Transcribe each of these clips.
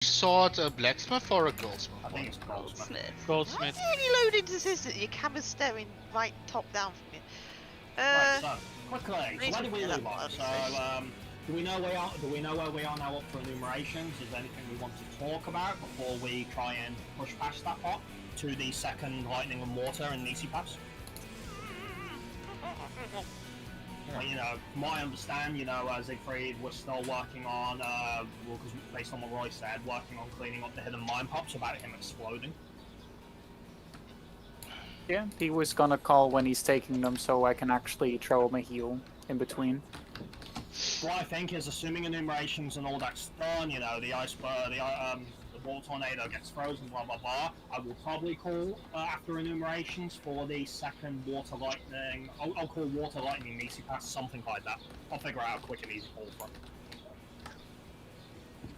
Sword a blacksmith or a goldsmith? I think it's goldsmith. Goldsmith. Why is he loading to says that your camera's staring right top down from you? Right, so quickly, so where did we Yeah, leave off? So, do we know where we are now up for enumerations? Is there anything we want to talk about before we try and push past that part to the second lightning and water and Nisi Pass? Well, you know, from what I understand, you know, Siegfried, we're still working on, well, because based on what Roy said, working on cleaning up the hidden mine pops about him exploding. Yeah, he was gonna call when he's taking them so I can actually throw him a heal in between. What I think is, assuming enumerations and all that's done, you know, the iceberg, the ball tornado gets frozen, blah blah blah. I will probably call after enumerations for the second water lightning. I'll call water lightning Nisi Pass, something like that. I'll figure out a quick and easy call for it.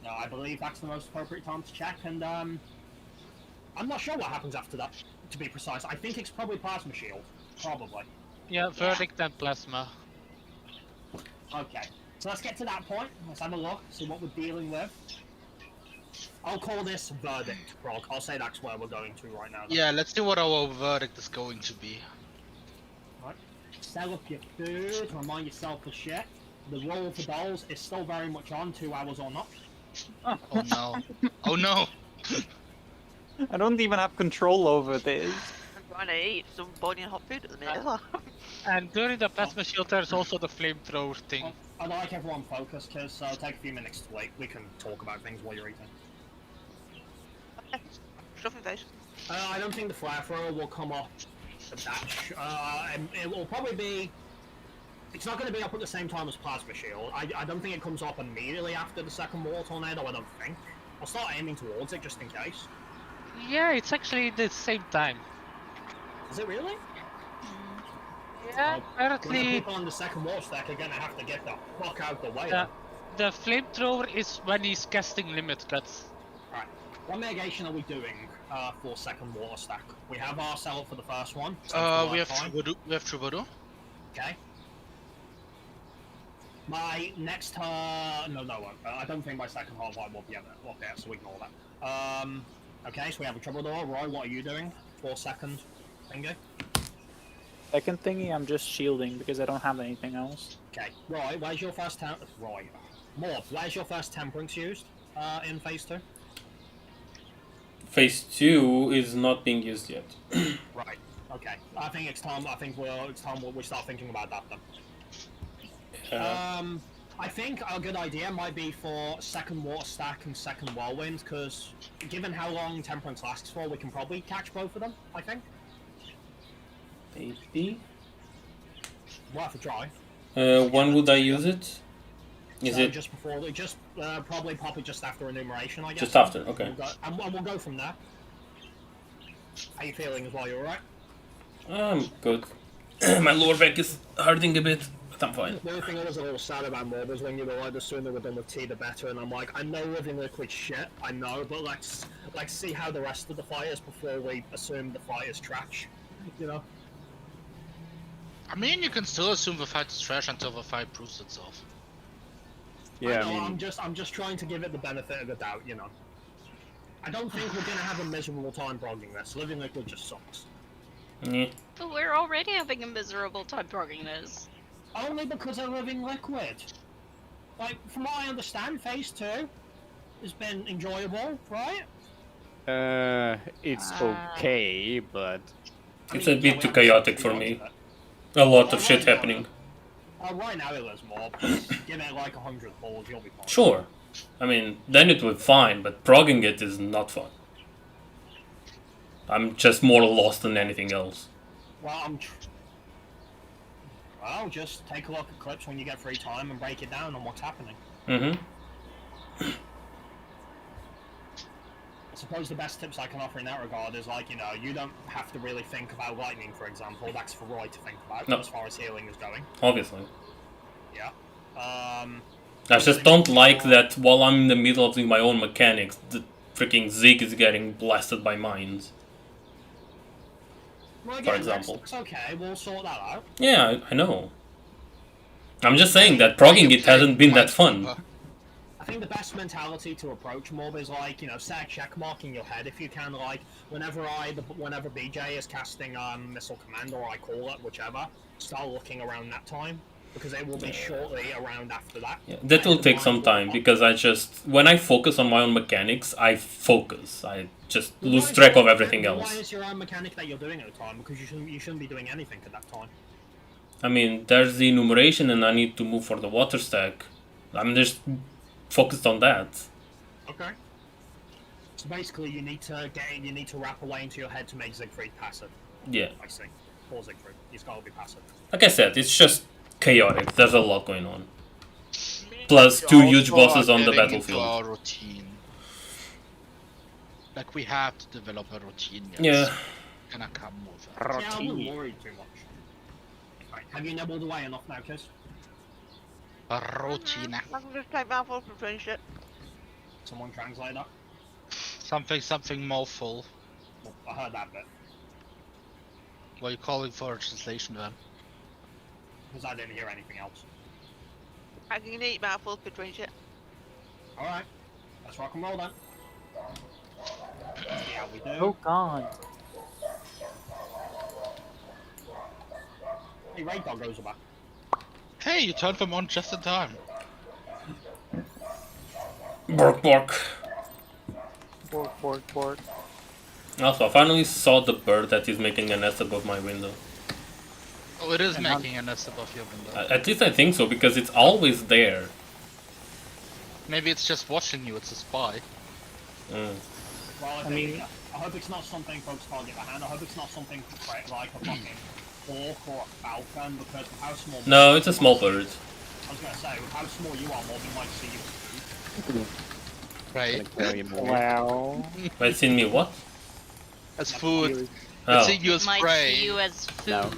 No, I believe that's the most appropriate time to check, and I'm not sure what happens after that. To be precise, I think it's probably plasma shield, probably. Yeah, verdict and plasma. Okay, so let's get to that point. Let's have a look, see what we're dealing with. I'll call this verdict, Prog. I'll say that's where we're going to right now. Yeah, let's see what our verdict is going to be. Right. Sell up your food, remind yourself of shit. The roll for dolls is still very much on, 2 hours or not. Oh no. Oh no! I don't even have control over this. I'm trying to eat some boiling hot food at the minute. And during the plasma shield, there's also the flamethrower thing. Well, I'd like everyone focused, because it'll take a few minutes to wait. We can talk about things while you're eating. Stuffing face. I don't think the flare thrower will come up at that. It will probably be... It's not going to be up at the same time as Plasma Shield. I don't think it comes up immediately after the second water tornado, I don't think. I'll start aiming towards it just in case. Yeah, it's actually the same time. Is it really? Yeah, Well, apparently people on the second water stack are going to have to get the fuck out the way. the flamethrower is when he's casting limit cuts. Right. What mitigation are we doing for second water stack? We have our setup for the first one. We have Troubadour. Okay. My next no, I don't think my second half I will be able to. Okay, so ignore that. Okay, so we have a Troubadour. Roy, what are you doing for second thingy? Second thingy, I'm just shielding because I don't have anything else. Okay, Roy, where's your first Morb, where's your first temperance used in phase 2? Phase 2 is not being used yet. Right. Okay. I think it's time. It's time we start thinking about that then. I think a good idea might be for second water stack and second whirlwind, because given how long temperance lasts for, we can probably catch both of them. I think. Maybe. Worth a try. When would I use it? Is So it just before? Probably pop it just after enumeration, I guess. just after? Okay. We'll go from there. How you feeling as well? You alright? I'm good. My lower back is hurting a bit, but I'm fine. The only thing I was a little sad about Morb was when you were like, the sooner we're done with tea, the better, and I'm like, I know living liquid shit, I know, but let's see how the rest of the fight is before we assume the fight is trash, you know? I mean, you can still assume the fight is trash until the fight proves itself. Yeah, I know, I'm just trying to give it the benefit of the doubt, you know? I don't think we're gonna have a miserable time brogging this. Living liquid just sucks. Yeah. But we're already having a miserable time progging this. Only because of living liquid. Like, from what I understand, phase 2 has been enjoyable, right? It's okay, but It's a bit too chaotic for me. A lot of shit happening. Right now it was more. Give it like 100 balls, you'll be fine. Sure. I mean, then it would be fine, but progging it is not fun. I'm just more lost than anything else. Well, well, just take a look at clips when you get free time and break it down on what's happening. Mm-hmm. I suppose the best tips I can offer in that regard is, like, you know, you don't have to really think about lightning, for example. That's for Roy to think about, No. as far as healing is going. Obviously. Yeah. I just don't like that while I'm in the middle of doing my own mechanics, the freaking Zig is getting blasted by mines. Well, For again, example. It's okay, we'll sort that out. Yeah, I know. I'm just saying that progging it hasn't been that fun. I think the best mentality to approach mob is like, you know, set a check mark in your head if you can. Like whenever BJ is casting missile command, or I call it, whichever, start looking around that time, because it will be shortly around after that. Yeah, that will take some time because when I focus on my own mechanics, I focus. I just lose track of everything else. Why is your own mechanic that you're doing at the time? Because you shouldn't be doing anything at that time. I mean, there's the enumeration, and I need to move for the water stack. I'm just focused on that. Okay. So basically, you need to wrap away into your head to make Siegfried passive. Yeah. I see. Poor Siegfried. He's got to be passive. Like I said, it's just chaotic. There's a lot going on. Plus two huge bosses on the battlefield. Our routine. Like we have to develop a routine. Yeah. Gonna come with it. Yeah, I wouldn't worry too much. Right, have you nibbled away enough now, Kiss? A routine. I can just take mouthfuls and finish it. Someone translate that? Something more full. Well, I heard that bit. What are you calling for a translation then? Because I didn't hear anything else. I can eat mouthfuls to finish it. Alright. Let's rock and roll then. Yeah, we do. Oh god. Hey, Raid Dog goes back. Hey, you turned them on just in time. Bork, bork. Bork, bork, bork. Also, I finally saw the bird that is making a nest above my window. Oh, it is making a nest above your window. At least I think so, because it's always there. Maybe it's just watching you, it's a spy. Mm. Well, I hope it's not something folks can't get behind. I hope it's not something like a fucking hawk or a falcon, because with how small... No, it's a small bird. I was gonna say, with how small you are, Morgan might see you. Right. Wow. Wait, seen me what? As food. Oh, It's seeing you as Might prey. see you as food. No.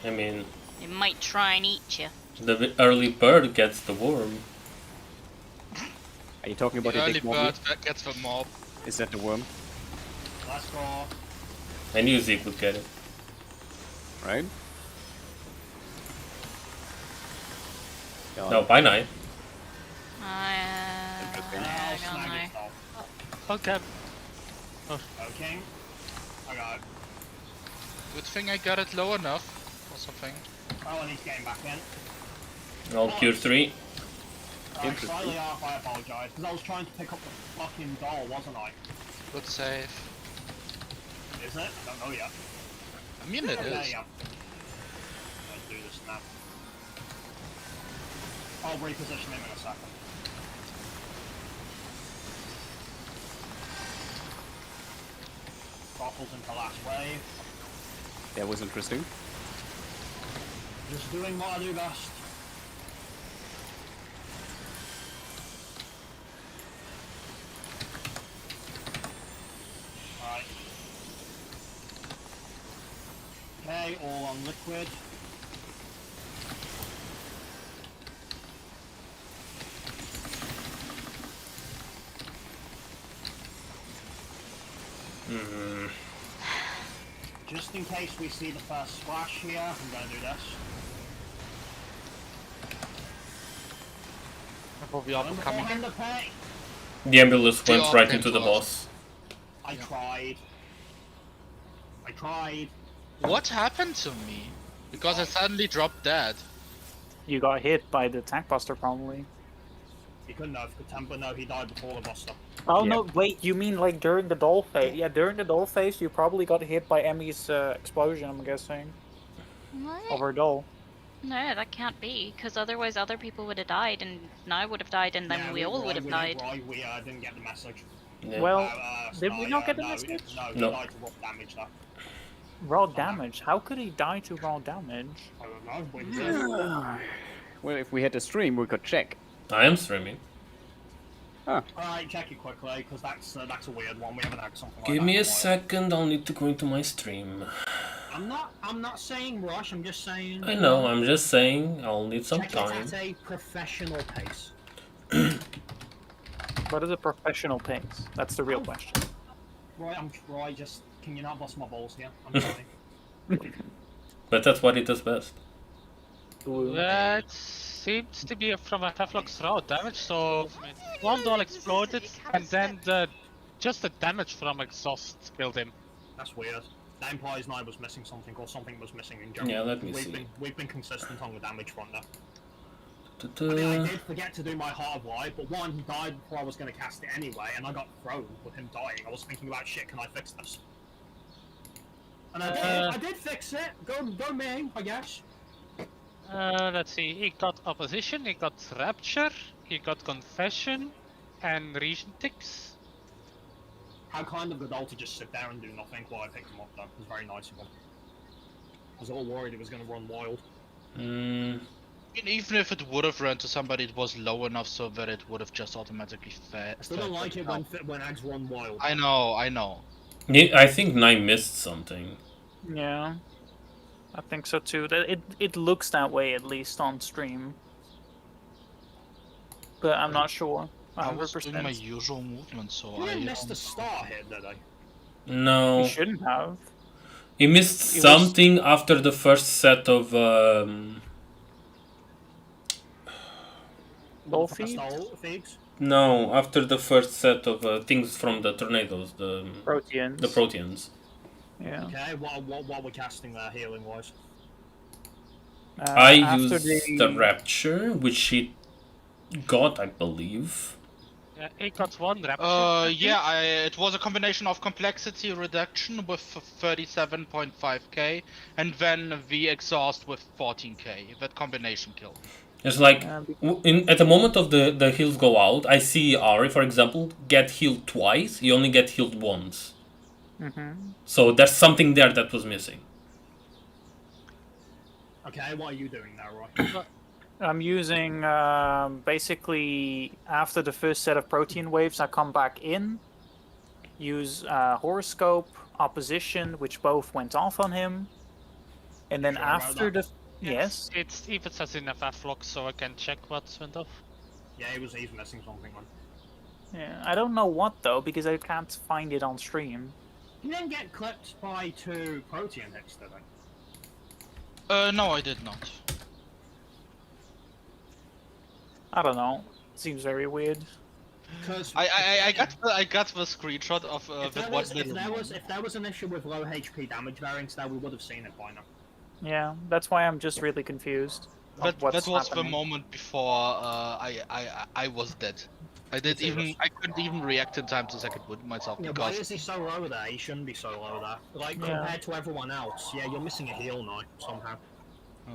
I mean, It might try and eat you. the early bird gets the worm. Are you talking about The the early big mob? bird that gets the mob. Is that the worm? Let's go. I knew Zeke would get it. Right? No, by night. I don't Snag know. yourself. Okay. Okay. I got it. Good thing I got it low enough or something. Oh, and he's getting back in. All cure 3. Right, slightly off, I apologise, because I was trying to pick up the fucking doll, wasn't I? Good save. Is it? I don't know yet. I mean it There is. you go. Let's do this now. I'll reposition him in a second. Bottles into last wave. That was interesting. Just doing what I do best. Right. Okay, all on liquid. Mm. Just in case we see the first splash here, I'm gonna do this. Probably up and coming. Beforehand of pay. The ambulance went all right came into the to boss. us. I tried. I tried. What happened to me? Because I suddenly dropped dead. You got hit by the tank buster probably. He couldn't have, because Temper, no, he died before the buster. Oh Yep. no, wait, you mean like during the doll phase? Yeah, during the doll phase you probably got hit by Emmy's explosion, I'm guessing. What? Of her doll. No, that can't be, because otherwise other people would have died, and I would have died, and then Yeah, we all would have died. We didn't get the message. Yeah. Well, did we not get the no, message? No, he No. died to rough damage though. Raw damage? How could he die to raw damage? I don't know, but he did. Well, if we had a stream, we could check. I am streaming. Alright, check it quickly, because that's a weird one. We haven't had something like that. Give me in a while. second, I'll need to go into my stream. I'm not saying rush, I'm just saying... I know, I'm just saying I'll need some check time. it at a professional pace. What is a professional pace? That's the real question. Right, I'm Troy, just... Can you not bust my balls here? I'm sorry. But that's what it does best. Blue. That seems to be from a Teflon's route damage, so one doll exploded, and then just the damage from exhaust killed him. That's weird. That implies I was missing something, or something was missing in general. Yeah, let me we've see. We've been consistent on the damage front there. I mean, I did forget to do my Heart of Light, but one, he died before I was going to cast it anyway, and I got thrown with him dying. I was thinking about, shit, can I fix this? And I did. I did fix it. Go me, I guess. Let's see, he got Opposition, he got Rapture, he got Confession, and Region Ticks. How kind of Godal to just sit there and do nothing while I picked him up, though. It was very nice of him. I was all worried he was going to run wild. Even if it would have run to somebody, it was low enough so that it would have just automatically fed. I still don't like it when Ags run wild. I know. Yeah, I think Nine missed something. Yeah, I think so too. It looks that way at least on stream, but I'm not sure. I was doing my 100%. usual movement, so You I didn't miss the star hit, did I? No. You shouldn't have. He missed It was- something after the first set of Ball Thieves? no, after the first set of things from the tornadoes, the Proteans. Proteans. Yeah. Okay, what we're casting there, healing wise? I after used the Rapture, which he got, I believe. Yeah, he got one Rapture. Yeah, it was a combination of complexity reduction with 37.5k, and then the exhaust with 14k. That combination killed. It's like at the moment of the heals go out, I see Ari, for example, get healed twice. He only get healed once. So there's something there that was missing. Okay, what are you doing now, Roy? I'm using basically after the first set of protein waves, I come back in, use horoscope, opposition, which both went off on him, and then Sure about after that? the yes, It's if it says in a Faflock, so I can check what went off. Yeah, he's missing something, man. yeah, I don't know what though because I can't find it on stream. You didn't get clipped by 2 protein hits, did I? No, I did not. I don't know. Seems very weird. Because I got the screenshot of if that if there was an issue with low HP damage variance there, we would have seen it by now. Yeah, that's why I'm just really confused. of That what's was the happening. moment before I was dead. I couldn't even react in time to second wound myself Yeah, why because is he so low there? He shouldn't be so low there. Like, Yeah. compared to everyone else, yeah, you're missing a heal now, somehow.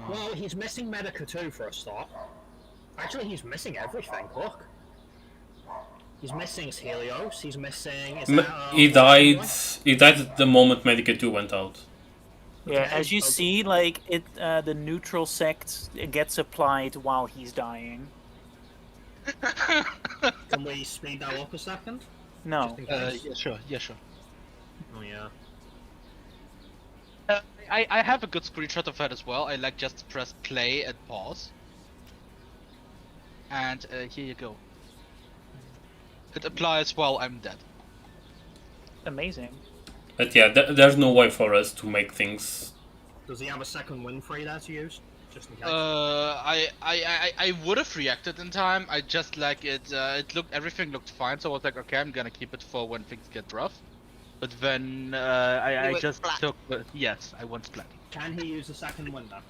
Well, he's missing Medica too, for a start. Actually, he's missing everything, look. He's missing his Helios, he's missing... He died. He died at the moment Medica 2 went out. Yeah, Okay, as you okay. see, like it, the neutral sect gets applied while he's dying. Can we speed that up a second? No. Just in case? yeah, sure. Oh, yeah. I have a good screenshot of that as well. I like just press play and pause. And here you go. It applies while I'm dead. Amazing. But yeah, there's no way for us to make things. Does he have a second win free there to use? Just in case. I would have reacted in time. I just like it. Everything looked fine, so I was like, okay, I'm gonna keep it for when things get rough. But then I went just splat. took. Yes, I went splat. Can he use the second win then?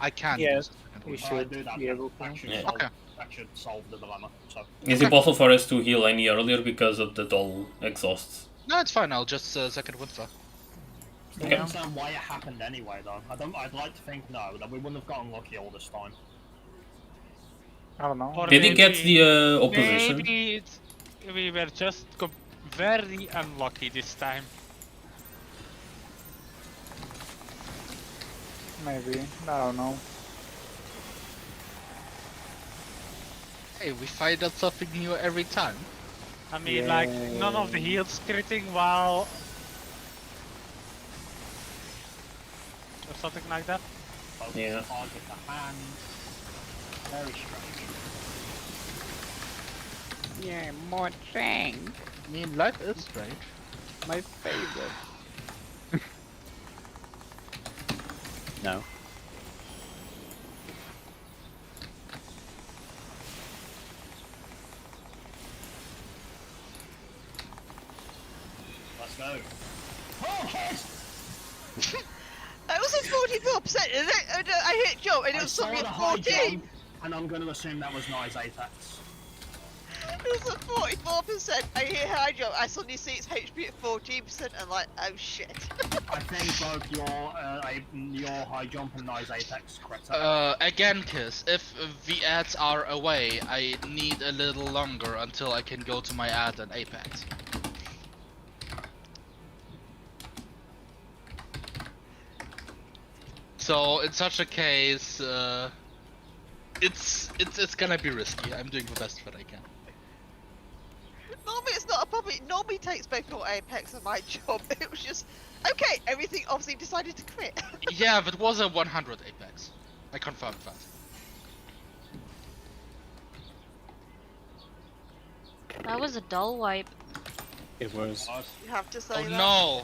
I can. Yes, use the second he one. should Alright, do that be then. able to. That should, Yeah. solve, Okay. that should solve the dilemma. So, Is it possible for us to heal any earlier because of the doll exhausts? No, it's fine. I'll just second win for. I don't understand why it happened anyway, though. I'd like to think no, that we wouldn't have gotten lucky all this time. I don't know. Or Did he get maybe- the opposition? Maybe we were just very unlucky this time. Maybe. I don't know. Hey, we find out something new every time. I mean, like, none of the heals critting while... or something like that. Focus Yeah. target the hand. Very strange. Yeah, more tank. I mean, life is strange. My favorite. No. go. Oh, kids! That was a 44%, isn't it? And, I hit jump and it I was saw suddenly the at high 14. jump, and I'm going to assume that was nice Apex. It was at 44%. I hit high jump. I suddenly see its HP at 14%. And like, oh shit. I think both your high jump and nice Apex correct. Again, Kiss, if the ads are away, I need a little longer until I can go to my ad and Apex. So in such a case, it's gonna be risky. I'm doing the best that I can. Normally it's not a problem. It normally takes both your Apex and my jump. It was just, okay, everything obviously decided to crit. Yeah, that was a 100 Apex. I confirmed that. That was a dull wipe. It was. You have to say Oh that. no!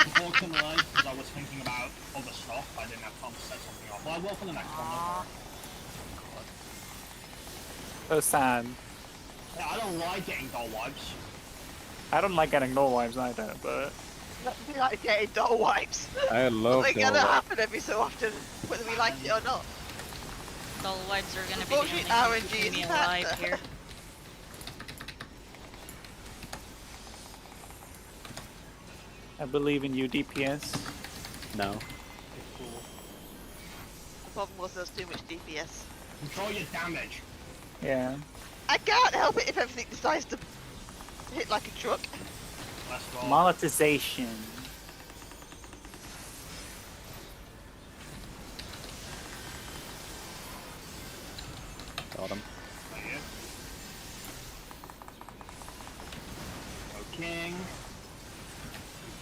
Unfortunately, because I was thinking about other stuff, I didn't have time to set something up. But I will for the next one. So sad. Yeah, I don't like getting dull wipes. I don't like getting no wives either, but We like getting dull wipes. I love They're gonna that. happen every so often, whether we like it or not. Dull wipes are gonna be the only Unfortunately, thing RNG keeping is me a alive factor. here. I believe in you, DPS. No. The problem was there's too much DPS. Control your damage. Yeah. I can't help it if everything decides to hit like a truck. Let's go. Monetization. Got him. There you go. King.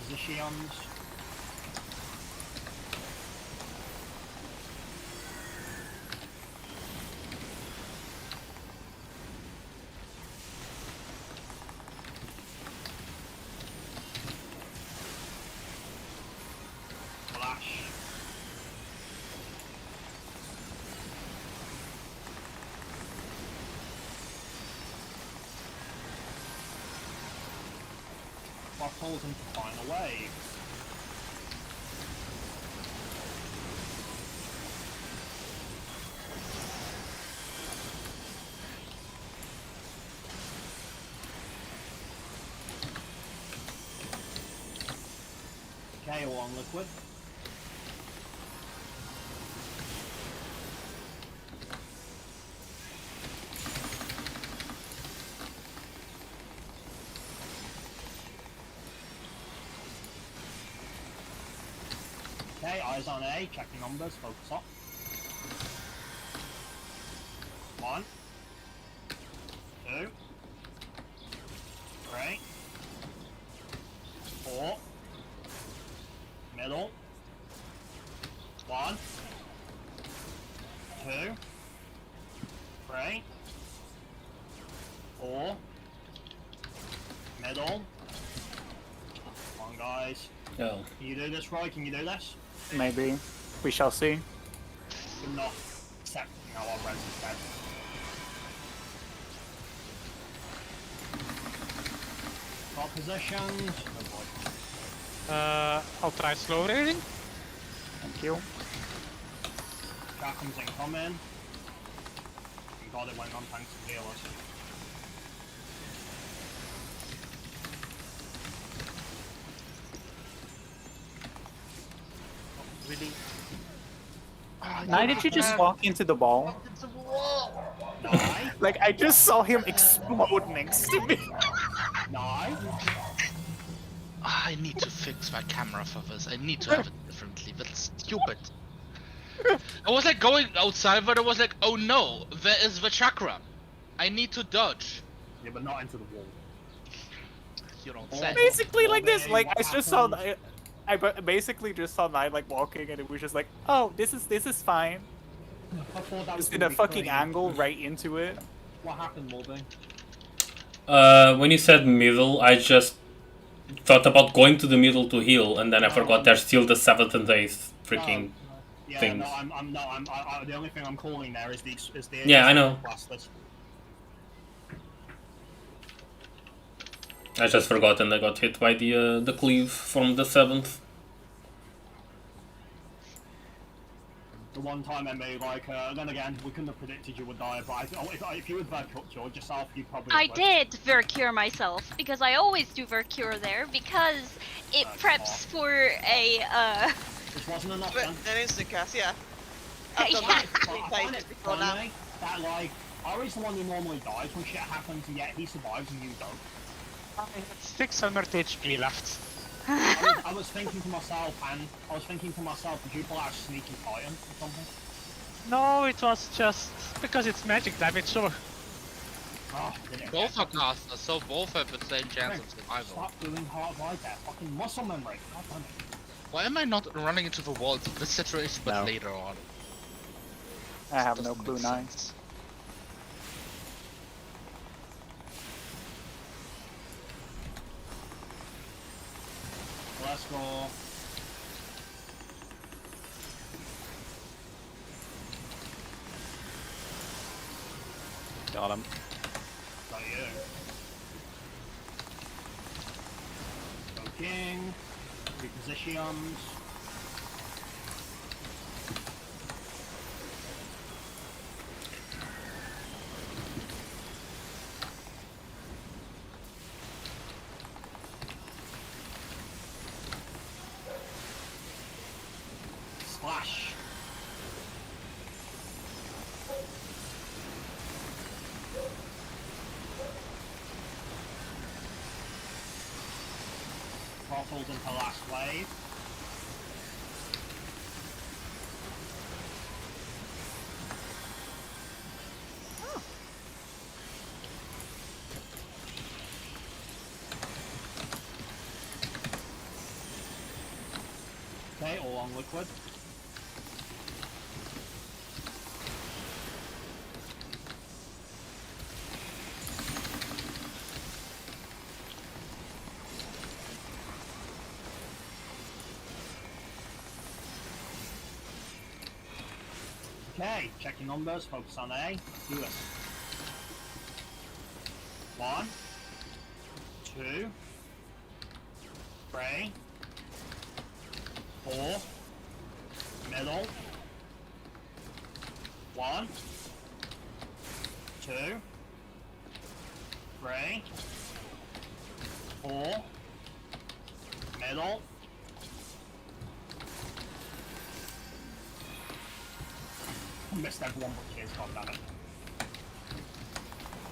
Positions. Flash. What pulls him to final wave? Okay, all on liquid. Okay, eyes on A, check the numbers, focus up. 1, 2, 3, 4, middle, 1, 2, 3, 4, middle. Come on, guys. Yeah. Can you do this, Roy? Can you do this? Maybe. We shall see. You're not accepting our res is dead. Got positions. Oh boy. I'll try slow raiding. Thank you. Shackham's incoming. Thank God it went on thanks to healers. Really? Why did you just walk into the ball? It's a wall! Nine. Like, I just saw him explode next to me. 9. I need to fix my camera for this. I need to have it differently. That's stupid. I was like going outside, but I was like, oh no, there is the chakra. I need to dodge. Yeah, but not into the wall. You don't say. Basically like this. Okay, Like, what I just saw... happened? basically just saw Nine, like, walking, and it was just like, oh, this is fine. I thought that was Just in gonna a be fucking crazy. angle right into it. What happened, Mulder? When you said middle, I just thought about going to the middle to heal, and then I forgot there's still the 7th and 8th freaking. Yeah, things. no, I'm the only thing I'm calling there is the Yeah, I know. Blasters. I just forgot and I got hit by the cleave from the 7th. The one time I made, like, then again, we couldn't have predicted you would die, but if you would have George yourself, you probably I would. did Vercure myself because I always do Vercure there because it preps for a This wasn't enough But then. an instant cast, yeah. I've done Yeah. that But three I find plays it before now. funny that, like, Ari's the one who normally dies when shit happens, and yet he survives and you don't. I had 600 HP left. I was thinking to myself, did you pull out a sneaky Titan or something? No, it was just because it's magic damage, so Oh, did it? Both are casters, so both have the same chance of Frank, survival. Stop doing hard right there. Fucking muscle memory. God damn it. Why am I not running into the walls in this situation, but No. later on? I have no Doesn't clue make now. sense. Let's go. Got him. Got you. Go king. Repositions. Splash. Throttled into last wave. Okay, all on liquid. Okay, check your numbers, focus on A, do this. 1, 2, 3, 4, middle, 1, 2, 3, 4, middle, missed everyone but kids, god damn it.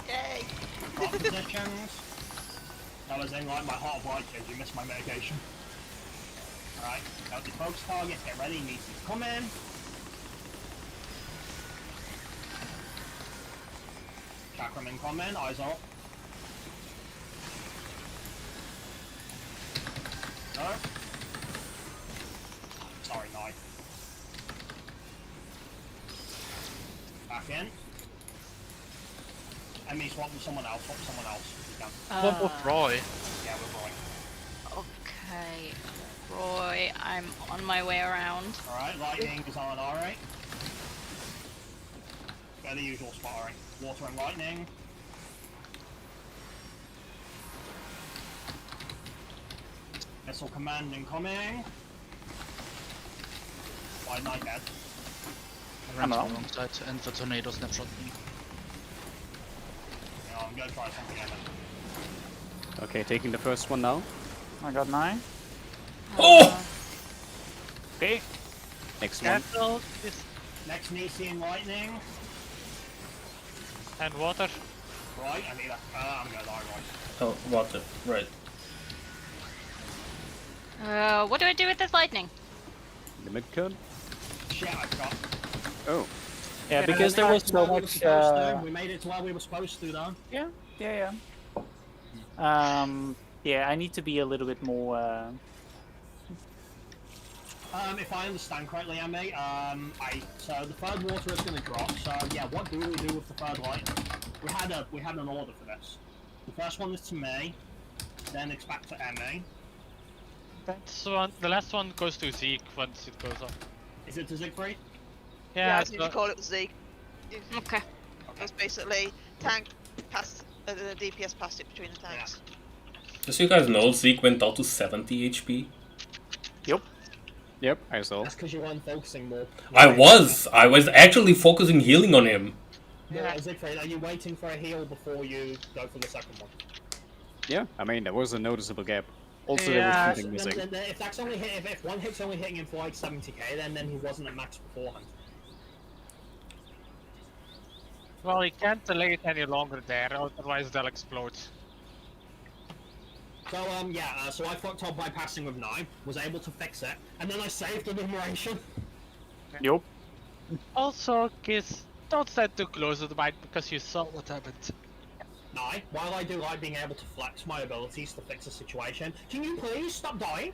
Yay! Got positions. That was in like my heart of white kids, you missed my mitigation. Alright, got the focus targets, get ready, Nieces come in. Chakram incoming, eyes up. No. Sorry, Knight. Back in. Emmy, swap with someone else, swap with someone else. You can. What with Roy? Yeah, we're going. Okay, Roy, I'm on my way around. Alright, lightning is on, alright. Go the usual spot, alright. Water and lightning. Missile command incoming. Wide knight dead. I ran to the Hello. wrong side and the tornado snapshot me. Yeah, I'm gonna try something else. Okay, taking the first one now. I got 9. Oh! Okay. Next one. cancel this Next Nisian lightning. and water. Right, I need a. I'm gonna die, right. Oh, water, right. What do I do with this lightning? Limit code. Shit, I forgot. Oh, Yeah, because there was so much. We made it to where we were supposed to, though. Yeah. Yeah, I need to be a little bit more. If I understand correctly, Emmy, so the third water is going to drop. So yeah, what do we do with the third lightning? We had an order for this. The first one is to me, then it's back to Emmy. That's one. The last one goes to Zeke once it goes up. Is it to Siegfried? Yeah, I so- think you call it Zeke. Okay. It was basically tank passed, the DPS passed it between the tanks. Just so you guys know, Zeke went down to 70 HP. Yep, I saw. That's because you weren't focusing more. I was actually focusing healing on him. Yeah, Siegfried, are you waiting for a heal before you go for the second one? Yeah, I mean, there was a noticeable gap. Also, Yeah. there was something missing. Then if that's only if one hit's only hitting him for like 70k, then he wasn't at max beforehand. Well, he can't delay it any longer there, otherwise they'll explode. So so I fucked up by passing with 9, was able to fix it, and then I saved enumeration. Yup. Also, Kiss, don't stand too close to the mic because you saw what happened. 9, while I do like being able to flex my abilities to fix a situation, can you please stop dying?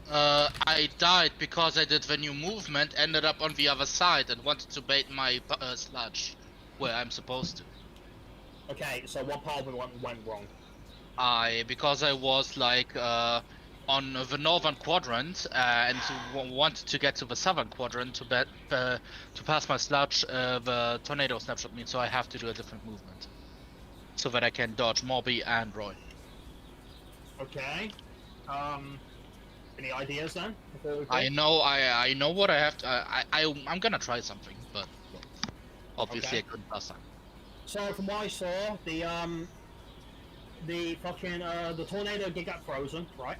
I died because I did the new movement, ended up on the other side, and wanted to bait my sludge where I'm supposed to. Okay, so what part of it went wrong? Because I was like on the northern quadrant and wanted to get to the southern quadrant to pass my sludge. The tornado snapshot me, so I have to do a different movement so that I can dodge Mobby and Roy. Okay. Any ideas then? Before we go? I know what I have to. I'm gonna try something, but well, obviously Okay. I couldn't last time. So from what I saw, the fucking the tornado did get frozen, right?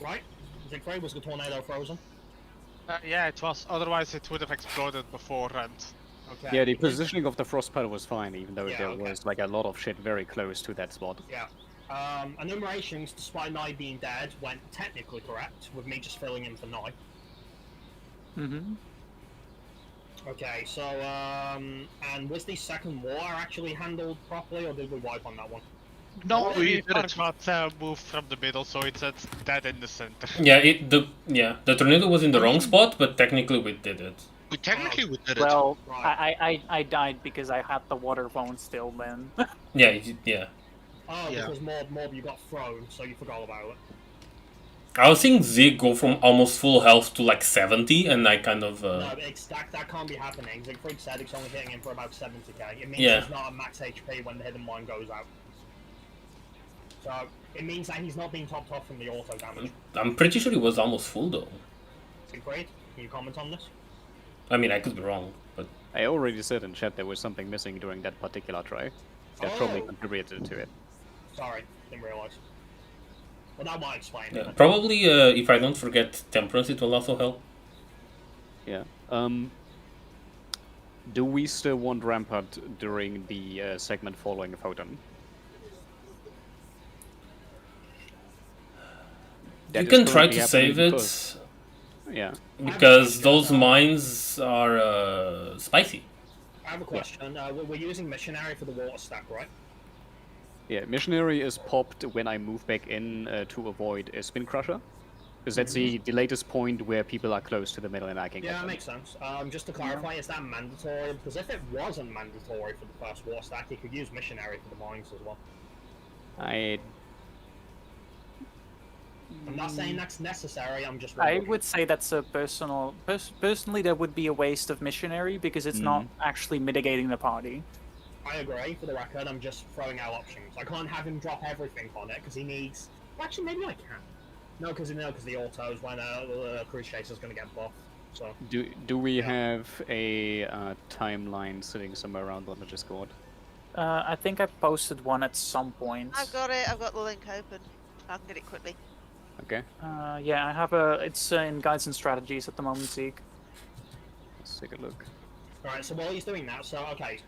Right? Siegfried, was the tornado frozen? Yeah, it was. Otherwise, it would have exploded beforehand. Okay. Yeah, the positioning of the frost pile was fine, even though Yeah, there okay. was like a lot of shit very close to that spot. Yeah. Enumerations, despite Nye being dead, went technically correct, with me just filling in for Nye. Mm-hmm. Okay, so, and was the second war actually handled properly, or did we wipe on that one? No, Oh, we you did it. forgot moved from the middle, so it's dead in the center. Yeah, the tornado was in the wrong spot, but technically we did it. We technically we did it. Well, Right. I died because I had the water phone still then. Yeah. Oh, Yeah. because Mob, you got thrown, so you forgot about it. I was seeing Zeke go from almost full health to like 70, and I kind of. No, that can't be happening. Siegfried said it's only hitting him for about 70k. It means Yeah. he's not at max HP when the hidden mine goes out. So, it means that he's not being topped off from the auto damage. I'm pretty sure he was almost full though. Siegfried, can you comment on this? I mean, I could be wrong, but. I already said in chat there was something missing during that particular try. That probably Oh. contributed to it. Sorry, didn't realise. Well, that might explain Yeah, it. probably if I don't forget Temperance, it will also help. Yeah. Do we still want Rampart during the segment following Photon? That You is can try currently to happening save it, because- Yeah. because those mines are spicy. I have a question. We're using Missionary for the water stack, right? Yeah, Missionary is popped when I move back in to avoid a Spin Crusher. Because that's the latest point where people are close to the middle and I can get Yeah, that them. makes sense. Just to clarify, is that mandatory? Because if it wasn't mandatory for the first water stack, you could use Missionary for the mines as well. I'm not saying that's necessary, I'm just I wondering. would say that's a personally that would be a waste of missionary because it's not actually mitigating the party. I agree, for the record, I'm just throwing out options. I can't have him drop everything on it, because he needs... Actually, maybe I can. No, because the autos when Cruise Chaser's going to get buffed, so... Do we have a timeline sitting somewhere around on the Discord? I think I posted one at some point. I've got it. I've got the link open. I can get it quickly. Okay, Yeah, I have it's in guides and strategies at the moment, Zeke. let's take a look. Alright, so while he's doing that, so, okay.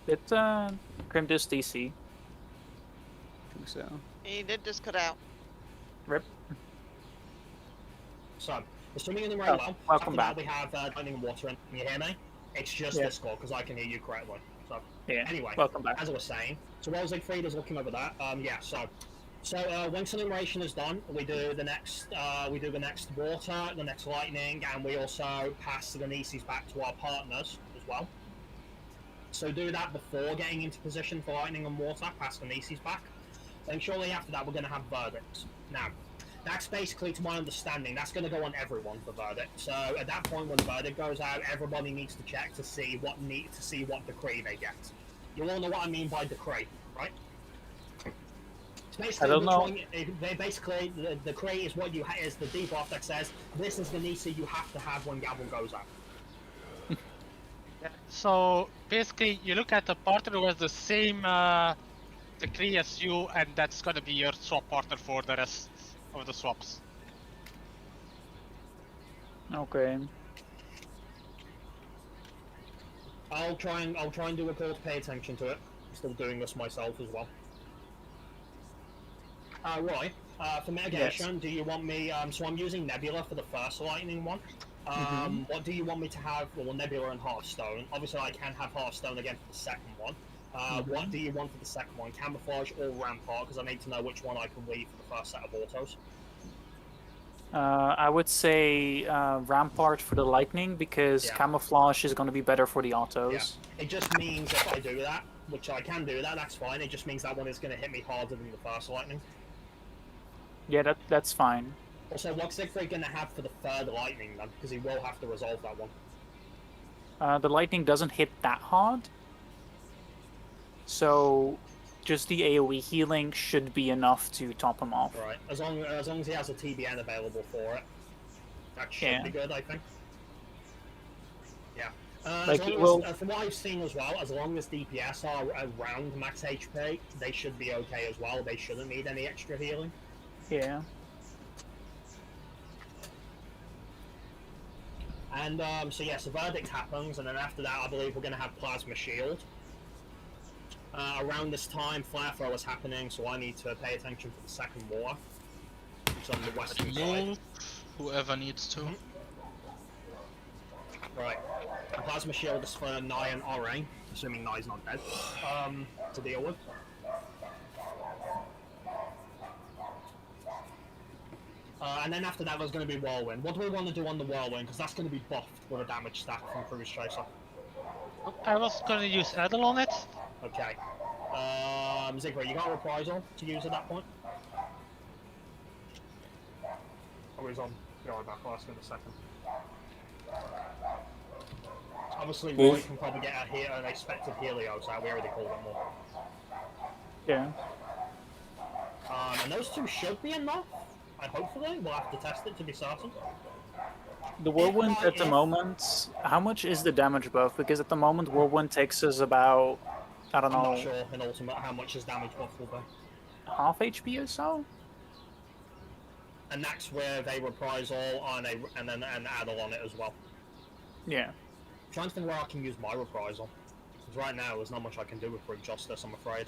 It's Grimdus DC. I think so. He did just cut out. Rip. So, assuming in the right well, welcome after back. that we have Lightning and Water, and can you hear me? It's just Yeah. Discord, because I can hear you correctly. So, Yeah. anyway, Welcome back. as I was saying, so while Siegfried is looking over that, so once enumeration is done, we do the next water, the next lightning, and we also pass the Nices back to our partners as well. So do that before getting into position for lightning and water, pass the Nices back. Then shortly after that, we're going to have verdicts. Now, That's basically, to my understanding, that's going to go on everyone for verdict. So at that point, when the verdict goes out, everybody needs to check to see what decree they get. You all know what I mean by decree, right? It's basically I don't know. They basically the decree is what is the debuff that says this is the Nisi you have to have when gavel goes out. Yeah, so basically, you look at the partner who has the same decree as you, and that's gonna be your swap partner for the rest of the swaps. Okay. I'll try and do a call to pay attention to it. I'm still doing this myself as well. Roy, for mitigation, Yes. do you want me? So I'm using Nebula for the first lightning one. What do you want me to have? Well, Nebula and Hearthstone. Obviously, I can have Hearthstone again for the second one. What do you want for the second one? Camouflage or Rampart? Because I need to know which one I can leave for the first set of autos. I would say Rampart for the lightning because Yeah. camouflage is going to be better for the autos. Yeah. It just means if I do that, which I can do that, that's fine. It just means that one is going to hit me harder than the first lightning. Yeah, that's fine. Also, what's Siegfried going to have for the third lightning then? Because he will have to resolve that one. The lightning doesn't hit that hard, so just the AoE healing should be enough to top him off. Right. As long as he has a TBN available for it, that should be good, I think. Yeah. Like, From what I've seen as well, as long as DPS are around max HP, they should be okay as well. They shouldn't need any extra healing. Yeah. And so yes, the verdict happens, and then after that, I believe we're going to have Plasma Shield. Around this time, Flare Throw is happening, so I need to pay attention for the second war, which is on the western side. Move, whoever needs to. Right. And Plasma Shield is for Nye and Orain, assuming Nye's not dead, to deal with. And then after that, there's going to be Whirlwind. What do we want to do on the Whirlwind? Because that's going to be buffed with a damage stack from Cruise Chaser. I was gonna use Adel on it. Okay. Siegfried, you got a reprisal to use at that point? Oh, he's on. Go back. I'll ask in a second. Obviously, Roy can probably get an expected Helios out. We already called it more. Yeah. And those two should be enough. Hopefully, we'll have to test it to be certain. The Whirlwind at the moment, how much is the damage buff? Because at the moment, Whirlwind takes us about, I don't know, I'm not sure in Ultimate how much his damage buff will be. half HP or so? And that's with a reprisal and then an add-on on it as well. Yeah. I'm trying to think where I can use my reprisal. Because right now, there's not much I can do with Brute Justice, I'm afraid.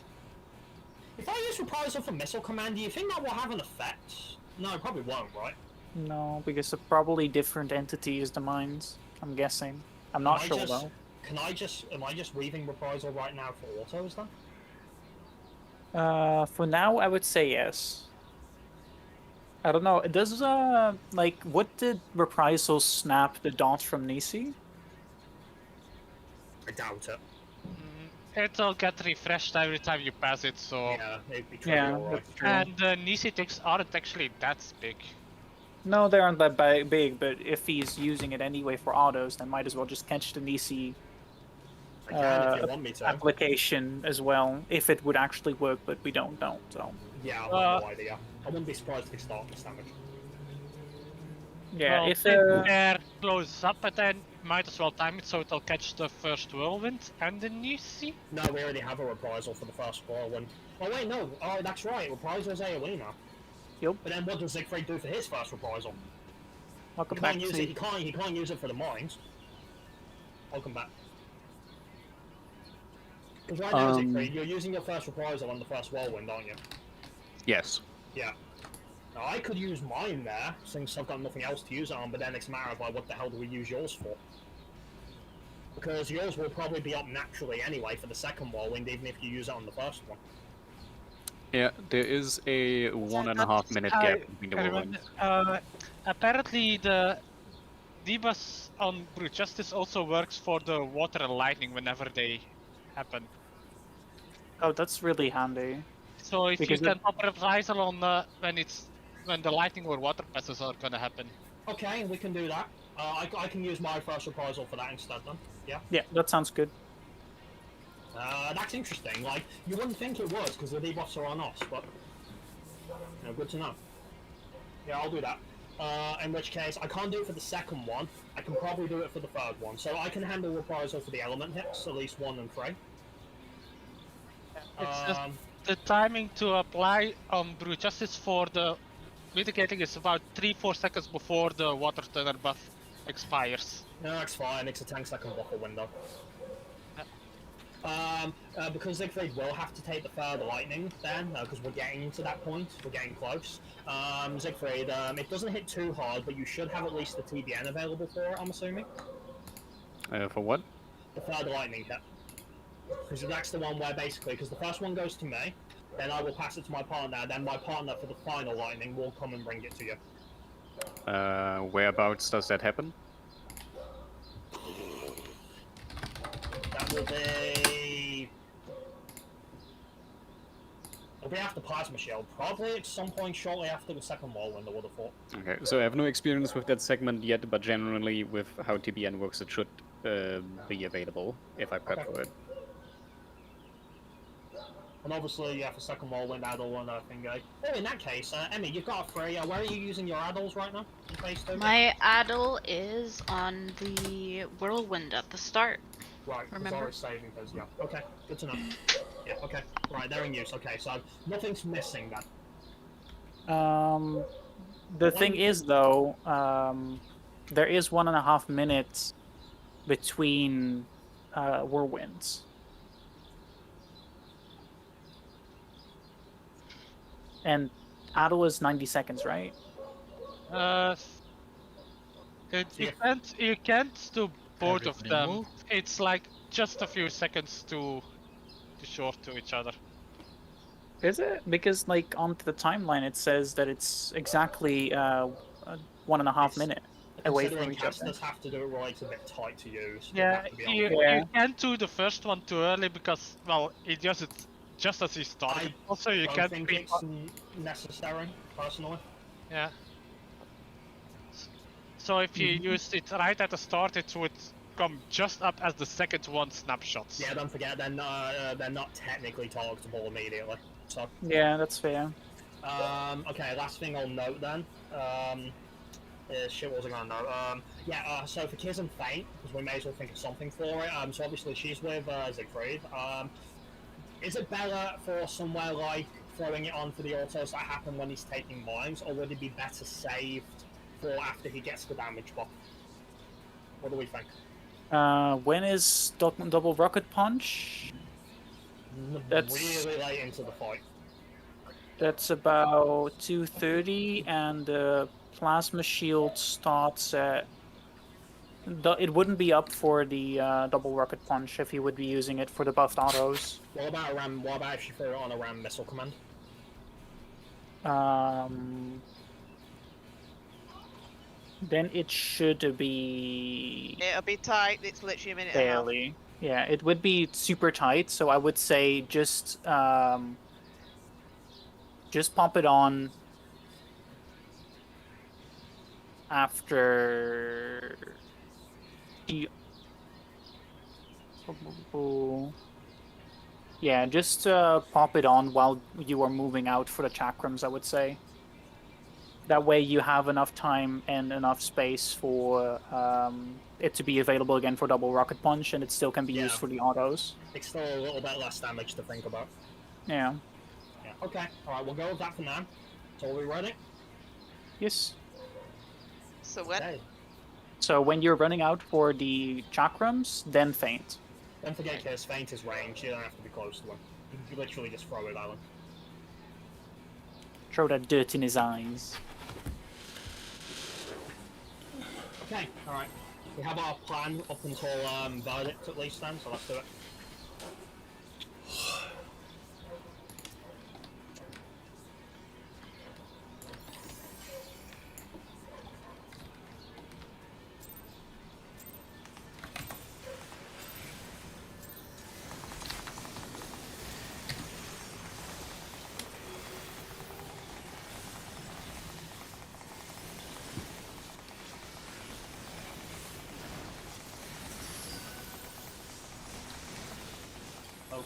If I use reprisal for Missile Command, do you think that will have an effect? No, it probably won't, right? No, because they're probably different entities, the mines, I'm guessing. I'm not sure though. Am I just weaving reprisal right now for autos then? For now, I would say yes. I don't know. Does like what did reprisal snap the dots from Nisi? I doubt it. It'll get refreshed every time you pass it, so... Yeah, it'd be trivial, right? That's true. And Nisi ticks aren't actually that big. No, they aren't that big, but if he's using it anyway for autos, then might as well just catch the Nisi I can if you want me to. application as well, if it would actually work, but we don't know, so... Yeah, I have no idea. I wouldn't be surprised if they start this damage. Yeah, Well, if they're close up, but then might as well time it so it'll catch the first Whirlwind and the Nisi. No, we already have a reprisal for the first Whirlwind. Oh wait, no. Oh, that's right. Reprisal's AoE now. Yep. But then what does Siegfried do for his first reprisal? I'll come back to He can't use it for the mines. I'll come back. Because right now, Siegfried, you're using your first reprisal on the first Whirlwind, aren't you? Yes. Yeah. Now, I could use mine there, since I've got nothing else to use it on, but then it's a matter of like, what the hell do we use yours for? Because yours will probably be up naturally anyway for the second Whirlwind, even if you use it on the first one. Yeah, there is a 1.5 minute gap between the Whirlwinds. Apparently the debuffs on Brute Justice also works for the water and lightning whenever they happen. Oh, that's really handy. So if Because you can pop reprisal on when it's when the lightning or water passes are gonna happen. Okay, we can do that. I can use my first reprisal for that instead then. Yeah. Yeah, that sounds good. That's interesting. Like, you wouldn't think it was, because the debuffs are on us, but... You know, good to know. Yeah, I'll do that. In which case, I can't do it for the second one. I can probably do it for the third one. So I can handle reprisal for the element hits, at least 1 and 3. It's just the timing to apply Brute Justice for the mitigating is about 3-4 seconds before the water turner buff expires. No, that's fine. It's a 10-second buffer window. Because Siegfried will have to take the third lightning then, because we're getting to that point, we're getting close. Siegfried, it doesn't hit too hard, but you should have at least the TBN available for it, I'm assuming. For what? The third lightning hit. Because that's the one where basically, because the first one goes to me, then I will pass it to my partner, then my partner for the final lightning will come and bring it to you. Whereabouts does that happen? That will be... It'll be after Plasma Shield, probably at some point shortly after the second whirlwind, I would have thought. Okay, so I have no experience with that segment yet, but generally with how TBN works, it should be available if I prep for it. And obviously, yeah, for second whirlwind, Addle and Thingy. Oh, in that case, Emmy, you've got a 3. Where are you using your Addles right now? In phase 2? My Addle is on the whirlwind at the start. Right, remember? Saving those, yeah. Okay, good to know. Yeah, okay. Right, they're in use. Okay, so nothing's missing then. The thing is, though, there is 1.5 minutes between whirlwinds. And Addle is 90 seconds, right? You can't do both of them. It's like just a few seconds too short to each other. Is it? Because, like, onto the timeline it says that it's exactly 1.5 minutes away from each other. Casters have to do it right, it's a bit tight to use. Yeah, you can't do the first one too early because, well, it does it just as you started. Also, you can't think it's necessary, personally. Yeah. So if you used it right at the start, it would come just up as the second one snapshots. Yeah, don't forget, they're not technically targetable immediately. So. Yeah, that's fair. Okay, last thing I'll note then. Shit, what was I gonna note? So for Kiz and Faint, because we may as well think of something for it. So obviously she's with Siegfried. Is it better for somewhere like throwing it on for the autos that happen when he's taking mines, or would it be better saved for after he gets the damage buff? What do we think? When is double rocket punch? That's really late into the fight. That's about 2:30, and the plasma shield starts at. It wouldn't be up for the double rocket punch if he would be using it for the buffed autos. What about a ram? What about if you throw it on a ram missile command? Then it should be. It'll be tight. It's literally a minute Barely. and a half. Yeah, it would be super tight. So I would say just pop it on after. Yeah, just pop it on while you are moving out for the chakrams, I would say. That way you have enough time and enough space for it to be available again for double rocket punch, and it still can be used for the autos. It's still a little bit less damage to think about. Yeah. Yeah. Okay, alright, we'll go with that for now. So are we ready? Yes. So when? Okay. So when you're running out for the chakrams, then faint. Don't forget, Kiz, Faint is range. You don't have to be close to him. You can literally just throw it at him. Throw that dirt in his eyes. Okay, alright. We have our plan up until verdict at least then, so let's do it.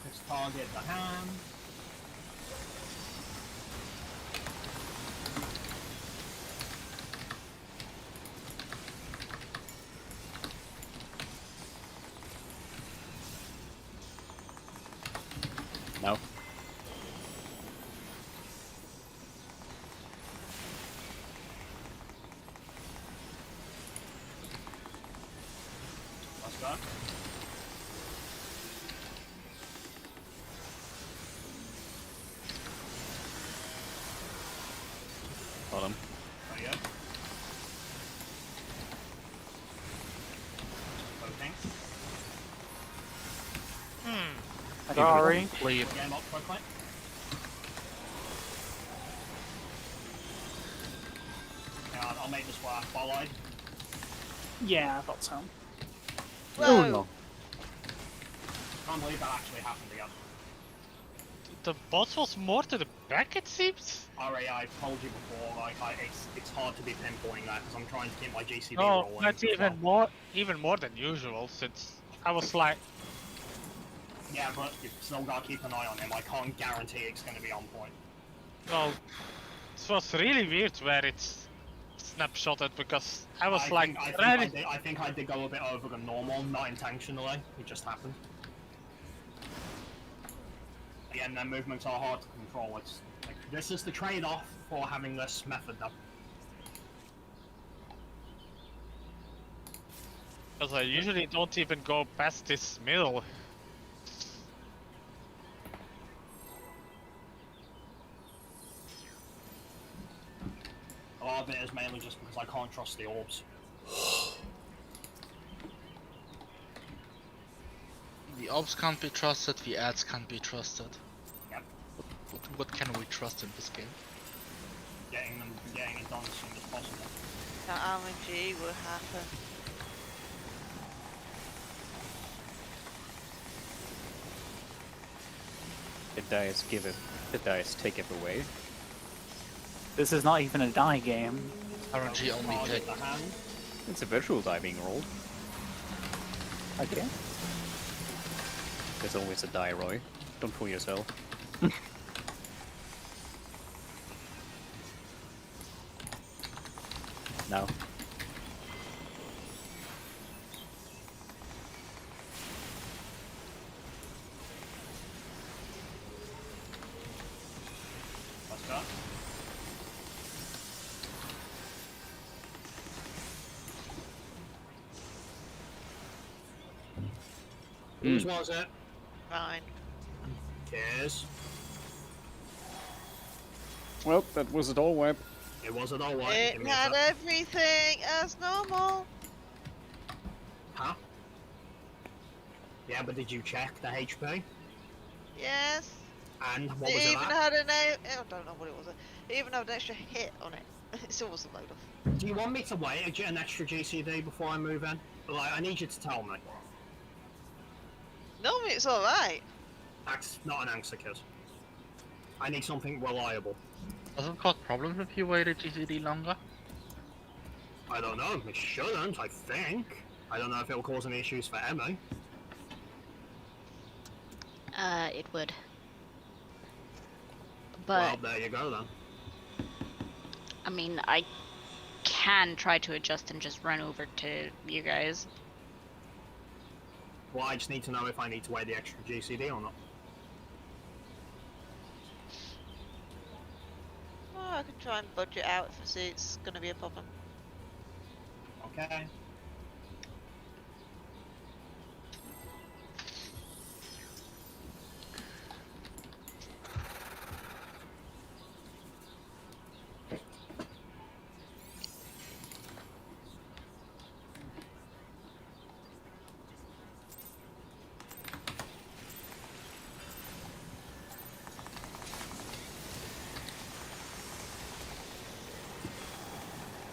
focus target the hand. No. Let's go. Got him. There you go. Voting. Sorry. Leave. Game up quickly. Yeah, I'll make this work. Followed. Yeah, I thought so. Oh Whoa. no. Can't believe that actually happened again. The boss was more to the back, it seems. Alright, I told you before, like, it's hard to be pinpointing that because I'm trying to keep my GCD No, rolling. that's as well. even more than usual, since I was like, Yeah, but you still gotta keep an eye on him. I can't guarantee it's gonna be on point. well, it was really weird where it's snapshotted because I was like, I think I did go a bit over than normal, not intentionally. It just happened. Again, their movements are hard to control. It's like, this is the trade-off for having this method though. because I usually don't even go past this middle. A lot of it is mainly just because I can't trust the orbs. The orbs can't be trusted, the ads can't be trusted. Yep. What can we trust in this game? Getting it done as soon as possible. That RNG will happen. The dice give it. The dice take it away. This is not even a die game. RNG only Target take. the hand. It's a virtual die being rolled. Okay. There's always a die, Roy. Don't fool yourself. No. Let's go. Whose was it? Fine. Cheers. Well, that was it all, Web. It was it all right. It Give me a had sec. everything as normal. Huh? Yeah, but did you check the HP? Yes. And what It was it even at? had an I don't know what it was. It even had an extra hit on it. It still wasn't load of. Do you want me to wait an extra GCD before I move in? Like, I need you to tell me. No, it's alright. That's not an answer, kid. I need something reliable. Does it cause problems if you wait a GCD longer? I don't know. It shouldn't, I think. I don't know if it'll cause any issues for Emmy. It would. Well, But, there you go then. I mean, I can try to adjust and just run over to you guys. Well, I just need to know if I need to weigh the extra GCD or not. Oh, I could try and budget out if I see it's going to be a problem. Okay.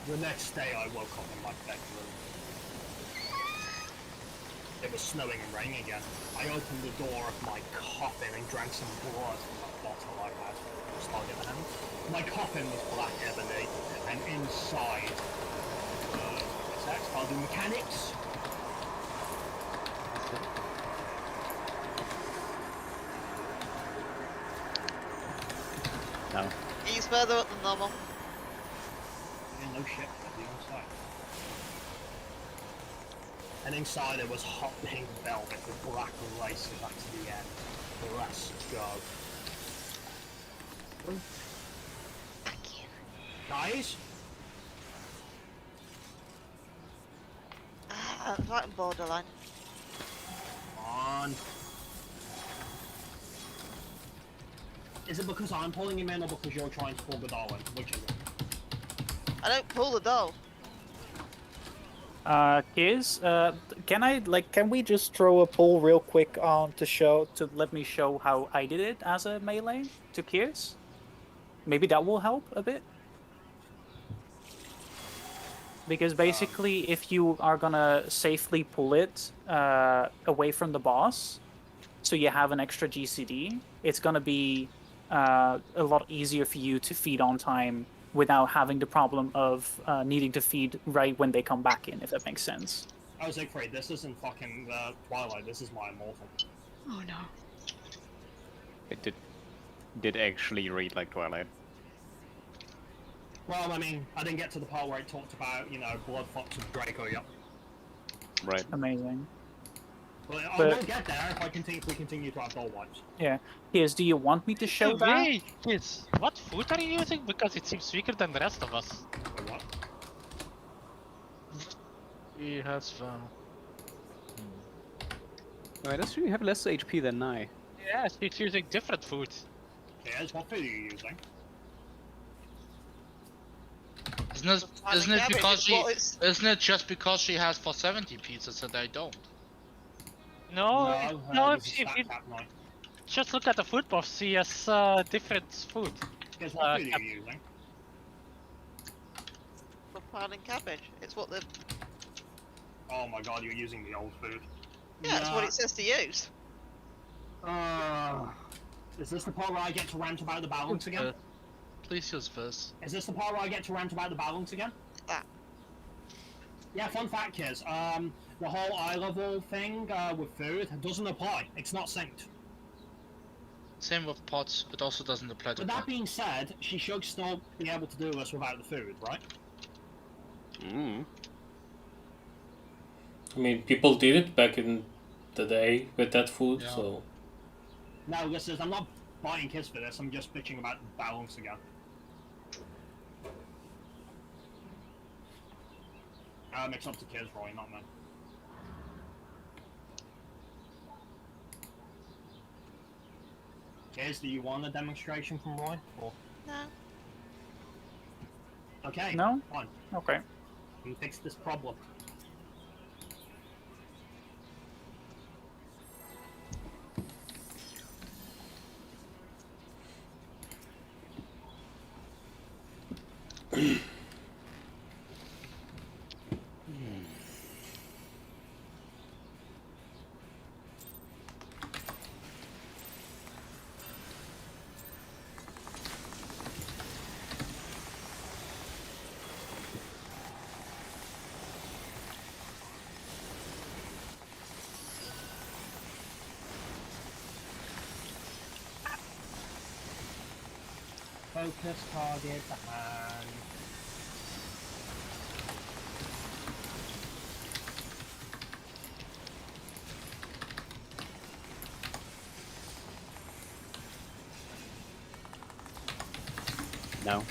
The next day I woke up in my bedroom. It was snowing and raining again. I opened the door of my coffin and drank some blood from the bottle I had. Started at the hand. My coffin was black ebony, and inside I'll do mechanics. further up than normal. Yeah, no shit. The inside. And inside it was hot pink velvet with black laces back to the end. Let's go. Thank you. Guys? Right on borderline. On. Is it because I'm pulling him in or because you're trying to pull the doll in? Which is it? I don't pull the doll. Kiz, can we just throw a poll real quick on to let me show how I did it as a melee to Kiz? Maybe that will help a bit. Because basically, if you are gonna safely pull it away from the boss, so you have an extra GCD, it's gonna be a lot easier for you to feed on time without having the problem of needing to feed right when they come back in, if that makes sense. I was afraid this isn't fucking Twilight, this is my Immortal. Oh no. It did actually read like Twilight. Well, I mean, I didn't get to the part where it talked about, you know, Blood Fox and Draco yet. Right. Amazing. But I But- will get there if we continue to have doll wipes. Yeah. Kiz, do you want me to show that? Hey, kids, what food are you using? Because it seems weaker than the rest of us. Wait, what? He has Why does she have less HP than I? Yes, he's using different food. Yes, what food are you using? Isn't it because she? Isn't it just because she has for 70 pizzas and I don't? No, this is if you Fat Cat now. just look at the food buff, she has different food. Yes, what food are you using? For pounding cabbage. It's what the. Oh my god, you're using the old food. Yeah, it's what it says to use. Is this the part where I get to rant about the balance again? Please use this. Is this the part where I get to rant about the balance again? Ah. Yeah, fun fact is, the whole eye level thing with food doesn't apply. It's not synced. Same with pots. It also doesn't apply to But that pots. being said, she should still be able to do this without the food, right? Mm. I mean, people did it back in the day with that food, Yeah. so... No, listen, I'm not buying kids for this, I'm just bitching about the balance again. It's up to kids, Roy, not me. Kids, do you want a demonstration from Roy? Or... No. Okay, No? fine. Okay. We fix this problem. Focus, target, the hand. No.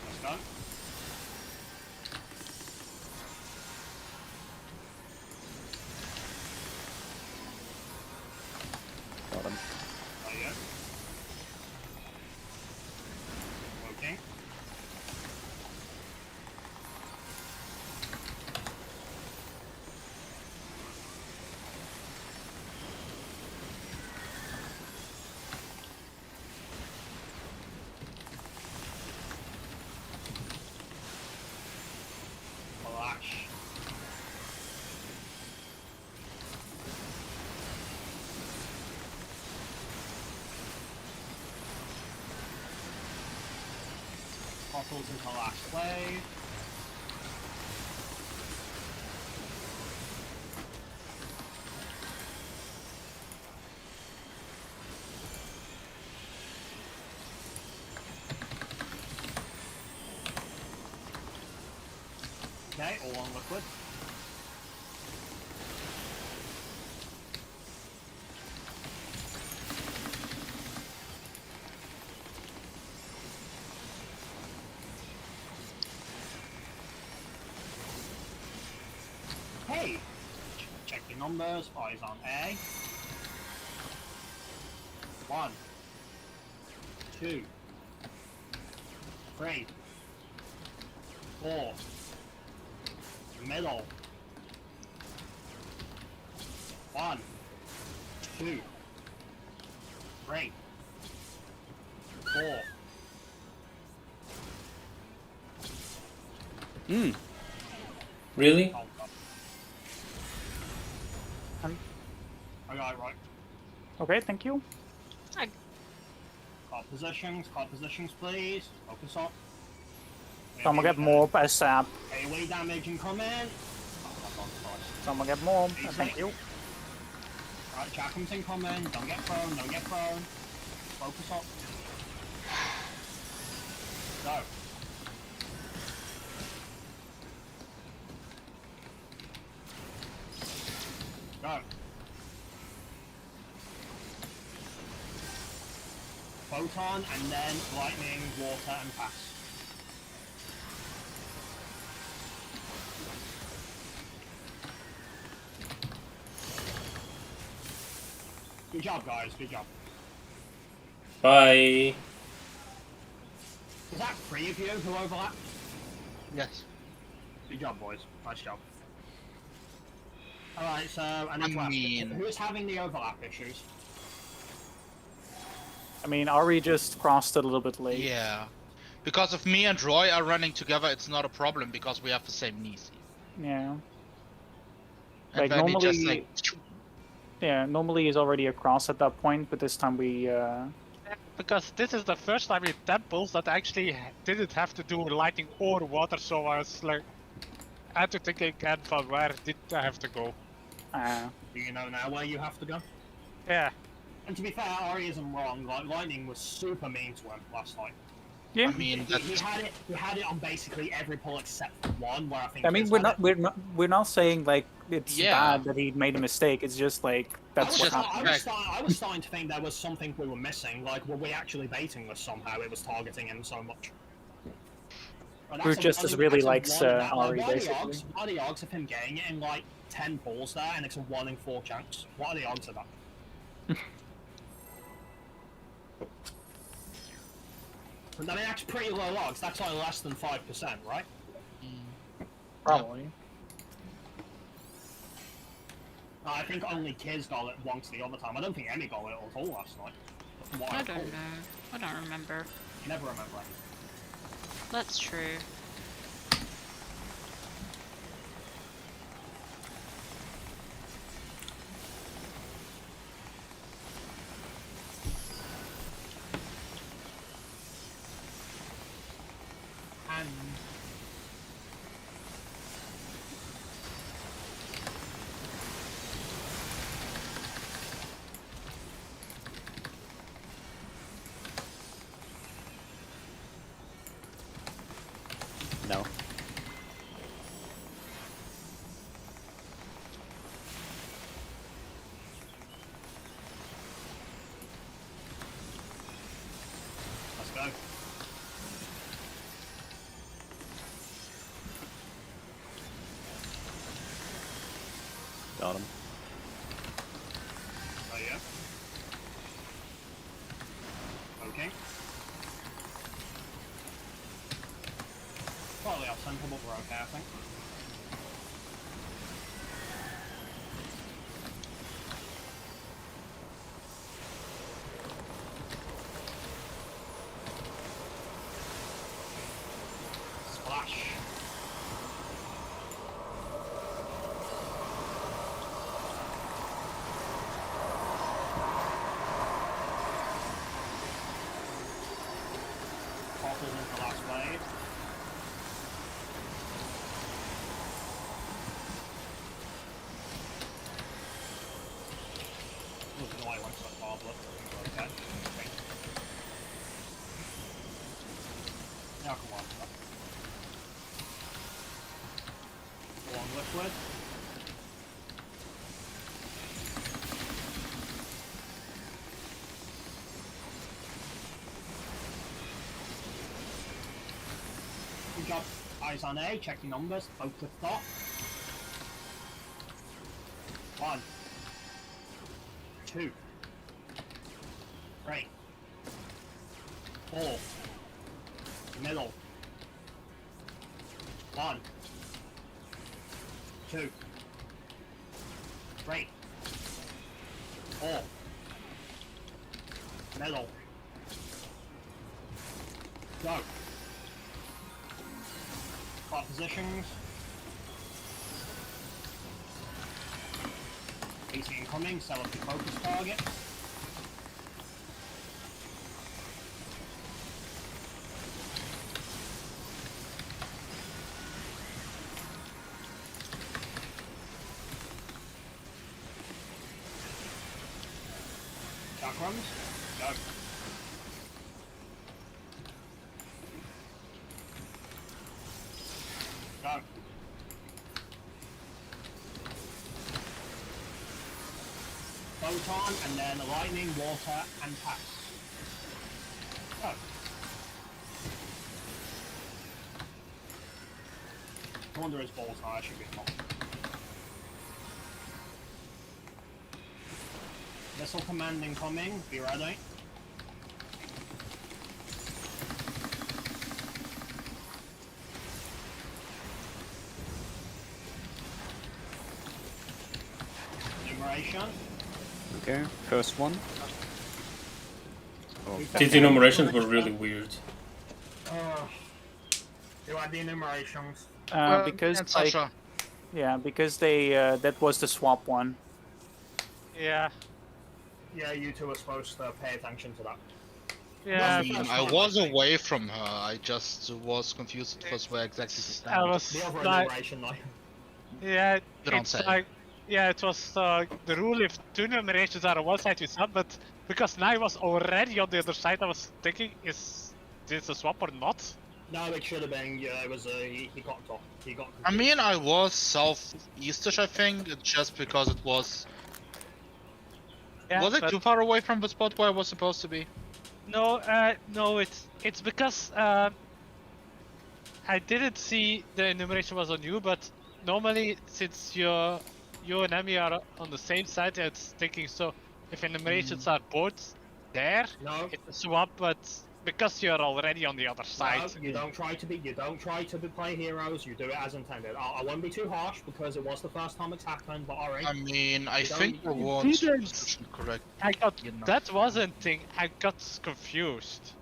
Let's go. Got him. There you go. Okay. Flash. Bottles into last wave. all on liquid. Hey! Check your numbers, eyes on A. 1, 2, 3, 4, middle. 1, 2, 3, 4. Really? Oh, God. I got it right. Okay, thank you. Card positions, please. Focus on. Someone get more ASAP. AoE damage incoming. Oh my God, Christ. Someone get more. Easy. Thank you. Right, Jackam's incoming. Don't get prone, don't get prone. Focus up. Go. Go. Photon, and then lightning, water, and pass. Good job, guys. Good job. Bye. Was that 3 of you who overlapped? Yes. Good job, boys. Nice job. Alright, so I need to ask you, who's having the overlap issues? I mean, Ari just crossed it a little bit late. Yeah. Because if me and Roy are running together, it's not a problem because we have the same Nisi. Yeah. And Like, then he normally, just like, yeah, normally he's already across at that point, but this time we, Because this is the first time in temples that actually didn't have to do lighting or water, so I was like, I had to think again from where did I have to go. Do you know now where you have to go? Yeah. And to be fair, Ari isn't wrong. Like, lightning was super mean to him last night. yeah. I mean, He had it on basically every pull except for one, where I think. I mean, his we're had not, it. we're not saying like it's Yeah. bad that he made a mistake. It's just like that's what happened. I was starting to think there was something we were missing. Like, were we actually baiting this somehow? It was targeting him so much. Bruce Justice really likes Ari, What are the basically. odds? What are the odds of him getting it in like 10 balls there, and it's a 1 in 4 chance? What are the odds of that? I mean, that's pretty low odds. That's like less than 5%, right? Probably. I think only Kiz got it once the other time. I don't think Emmy got it at all last night. From what I recall. don't know. I don't remember. You never remember. That's true. And No. let's go. Got him. Oh yeah. Okay. Probably off center, but we're okay, I think. Splash. Poppers into the last wave. job. Eyes on A, check your numbers, focus dot. 1, 2, 3, 4, middle. 1, 2, 3, 4, middle. Go. Got positions. AC incoming, select the focus target. Chakrams, go. Go. Photon, and then lightning, water, and pass. Go. I wonder his balls are, I should be more. Missile command incoming, be ready. Enumeration. Okay, first one. Oh, These enumerations were really weird. You had the enumerations. Because and like, Sasha. yeah, because they that was the swap one. Yeah. Yeah, you two are supposed to pay attention to that. Yeah. I mean, I was away from her. I just was confused as where exactly to stand. I was The other like, enumeration, though. yeah, You don't it's say. like, yeah, it was the rule if two numerations are on one side, you swap, but because Nai was already on the other side, I was thinking, is this a swap or not? No, it should have been. Yeah, it was. He got off. He got. I mean, I was southeastish, I think, just because it was. Yeah, Was it but too far away from the spot where I was supposed to be? no, no, it's because I didn't see the enumeration was on you, but normally since you and Emmy are on the same side, it's thinking so. If enumerations are both there, No. it's a swap, but because you're already on the other side. No, you don't try to be. You don't try to play heroes. You do it as intended. I won't be too harsh because it was the first time it's happened. But alright. I mean, I You don't- think the you one's didn't. position correct. I got You know. that wasn't thing. I got confused.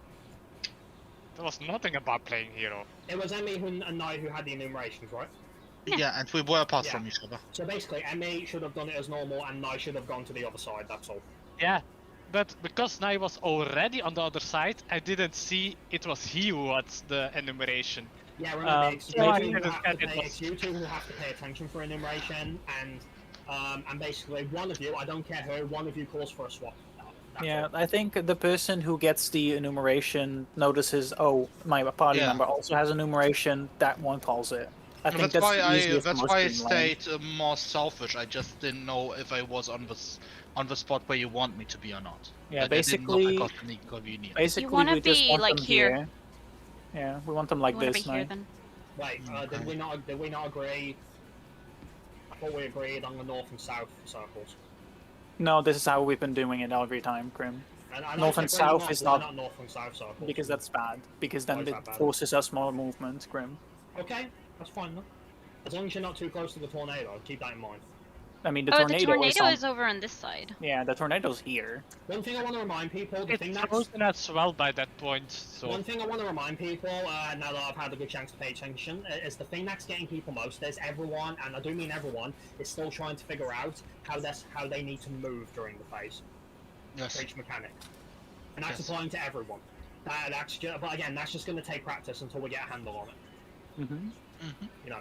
There was nothing about playing hero. It was Emmy and Knight who had the enumerations, right? Yeah, and we were apart Yeah. from each other. So basically, Emmy should have done it as normal, and Knight should have gone to the other side. That's all. Yeah, but because Nai was already on the other side, I didn't see it was he who had the enumeration. Yeah, remember, it's, so I you two who didn't have get to it pay, was- it's you two who have to pay attention for enumeration, and basically one of you, I don't care who, one of you calls for a swap. That's Yeah, all. I think the person who gets the enumeration notices, oh, my party Yeah. member also has enumeration. That one calls it. I think That's why the easiest, that's most why I streamlined. stayed more selfish. I just didn't know if I was on the spot where you want me to be or not. Yeah, I didn't know if I basically, got any convenience. basically wanna we just be, want like, them here. Yeah, we want them like You wanna this, be here right? then? Wait, did we not agree? I thought we agreed on the north and south circles. No, this is how we've been doing it every time, Grim. And I North said and bring south them up, is why not- north and south circles. Because that's bad. Because Why then is it that bad? forces us more movement, Grim. Okay, that's fine then. As long as you're not too close to the tornado, keep that in mind. I mean, the Oh, tornado, the tornado on... is over on this side. Yeah, the tornado's here. One thing I want to remind people, the thing It's that's frozen as well by that point, so One thing I want to remind people, now that I've had a good chance to pay attention, is the thing that's getting people most is everyone, and I do mean everyone, is still trying to figure out how they need to move during the phase Yes. for each mechanic, and that's Yes. applying to everyone. That's just, but again, that's just going to take practice until we get a handle on it. Mm-hmm. You know,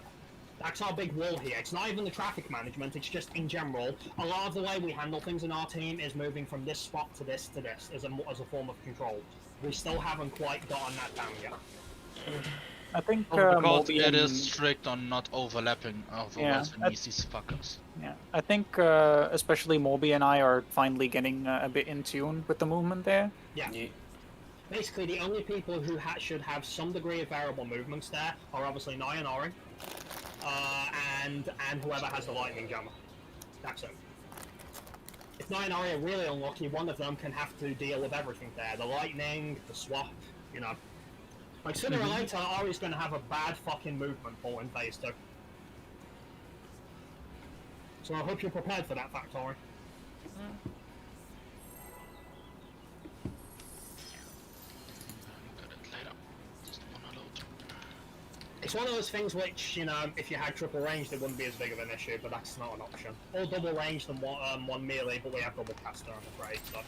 that's our big wall here. It's not even the traffic management, it's just in general. A lot of the way we handle things in our team is moving from this spot to this as a form of control. We still haven't quite gotten that down yet. I think Because Moldy it and- is strict on not overlapping, otherwise we I- miss these fuckers. Yeah, I think especially Morby and I are finally getting a bit in tune with the movement there. Yeah. Yeah. Basically, the only people who should have some degree of variable movements there are obviously Nai and Ori, and whoever has the lightning jammer. That's it. If Nai and Ori are really unlucky, one of them can have to deal with everything there. The lightning, the swap, you know. Like, sooner or later, Ori's gonna have a bad fucking movement pool in phase 2. So I hope you're prepared for that fact, Ori. It's one of those things which, you know, if you had triple range, it wouldn't be as big of an issue, but that's not an option. Or double range than one melee, but we have double caster, I'm afraid, so.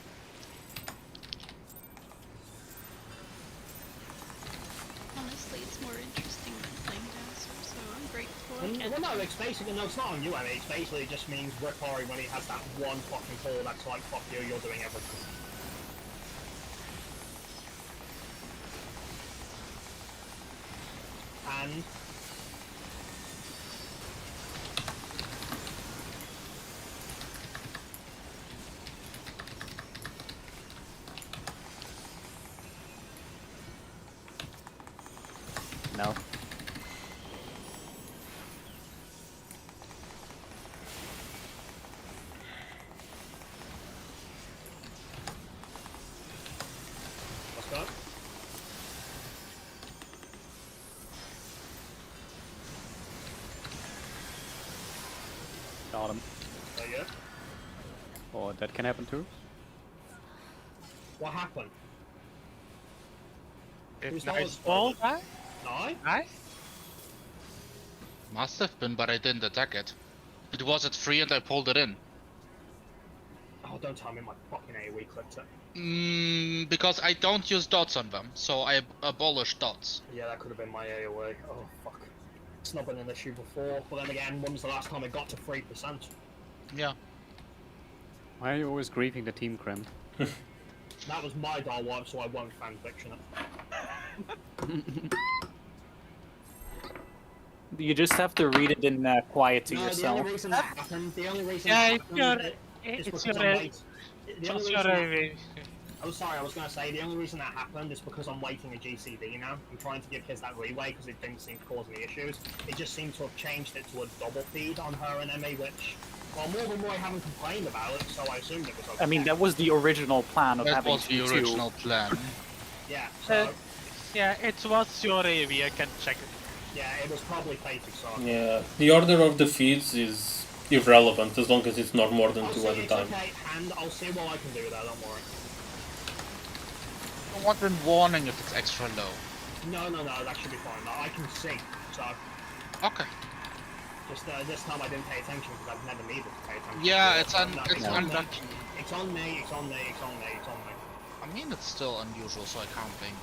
Honestly, it's more interesting than playing Dancer, so I'm grateful. Well, no, it's basically, no, it's not on you, Emmy. It basically just means rip Ori when he has that one fucking call that's like, fuck you, you're doing everything. And No. let's go. Got him. There you go. Or that can happen too. What happened? If Who's nice that? ball, guy? Nai? Nice. Must have been, but I didn't attack it. It was at 3 and I pulled it in. Oh, don't tell me my fucking AoE clipped it. Because I don't use dots on them, so I abolish dots. Yeah, that could have been my AoE. Oh, fuck. It's not been an issue before, but then again, when was the last time it got to 3%? Yeah. Why are you always grieving the team, Krem? That was my doll wipe, so I won't fanfiction it. You just have to read it in quiet to No, yourself. the only reason that happened, Yeah, is it's because your, I'm waiting. it's your Oh, sorry, I was going to say, the only reason that happened is because I'm waiting a GCD now. I'm trying to give his that leeway because it didn't seem to cause any issues. It just seemed to have changed it to a double feed on her and Emmy, which, well, more than Roy haven't complained about it, so I assumed it was okay. I mean, that was the original plan of That having was the two. original plan. Yeah, so, yeah, it was your AV, I can check it. yeah, it was probably fated, so... Yeah, the order of the feeds is irrelevant as long as it's not more than I'll 2 see, at a it's time. okay, and I'll see what I can do there, don't worry. I want a warning if it's extra low. No, that should be fine. I can see, so... Okay. Just this time I didn't pay attention because I've never needed to pay attention. Yeah, to it's it. on No, it's on me. unlucky. It's on me, it's on me, it's on me, it's on me. I mean, it's still unusual, so I can't think.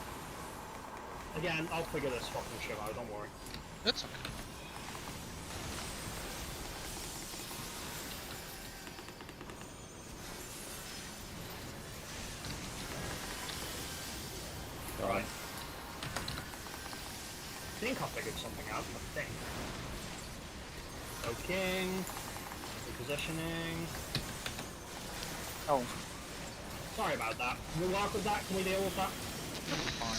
Again, I'll figure this fucking shit out, don't worry. It's okay. Right. I think I figured something out, I think. Okay. Repositioning. Oh, Sorry about that. Can we work with that? Can we deal with that? Fine.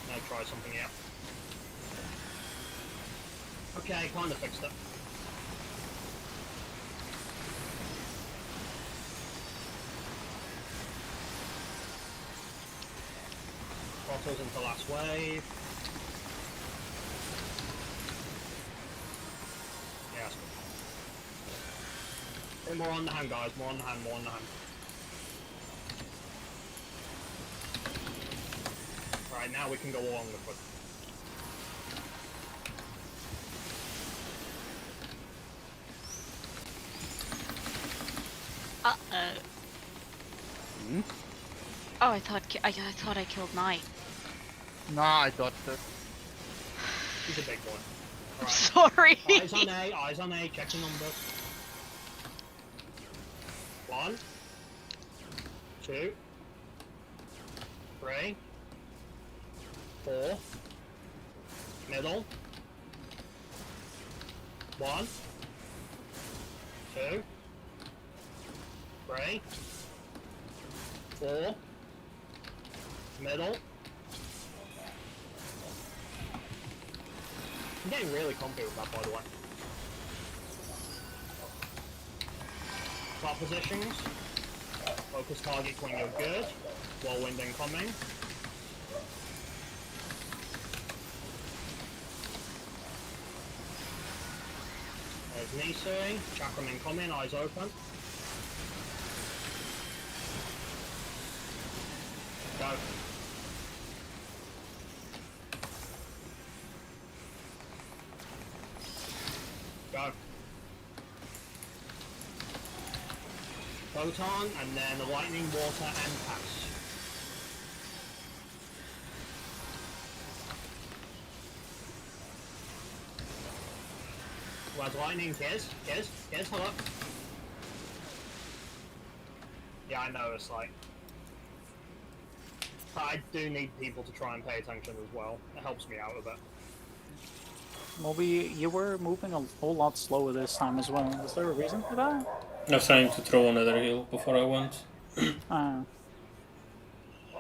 Now try something out. Okay, kinda fixed it. Bottles into last wave. Yeah, that's good. Bit more on the hand, guys. More on the hand, more on the hand. Right, now we can go along with it. Uh-oh. Oh, I thought I killed Knight. Nah, I got it. He's a big boy. I'm Alright. sorry. Eyes on A, check the numbers. 1, 2, 3, 4, middle, 1, 2, 3, 4, middle. I'm getting really comfy with that, by the way. Top positions. Focus target when you're good. Whirlwind incoming. There's Nisui. Chakram incoming, eyes open. Go. Go. Photon, and then the lightning, water, and pass. Where's lightning? Kids, hello. Yeah, I know, it's like... But I do need people to try and pay attention as well. It helps me out a bit. Moby, you were moving a whole lot slower this time as well. Was there a reason for that? I was trying to throw another heal before I went. Ah.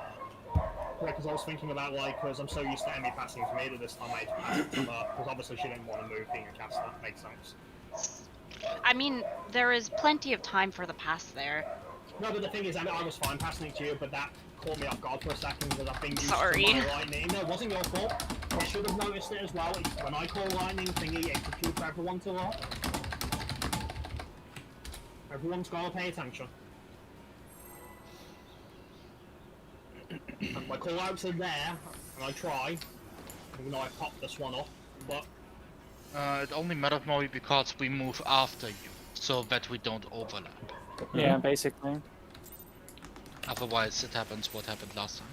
Yeah, because I was thinking about, like, because I'm so used to Emmy passing to me that this time I had to pass it from her, because obviously she didn't want to move being a caster. That makes sense. I mean, there is plenty of time for the pass there. No, but the thing is, I was fine passing it to you, but that caught me off guard for a second because I've been used Sorry. to my lightning. No, it wasn't your fault. I should have noticed it as well. When I call lightning thingy, it executes everyone to lot. Everyone's got to pay attention. And my call outs are there, and I try. Even though I popped this one off, but... It only matters more because we move after you, so that we don't overlap. Yeah, basically. Otherwise, it happens what happened last time.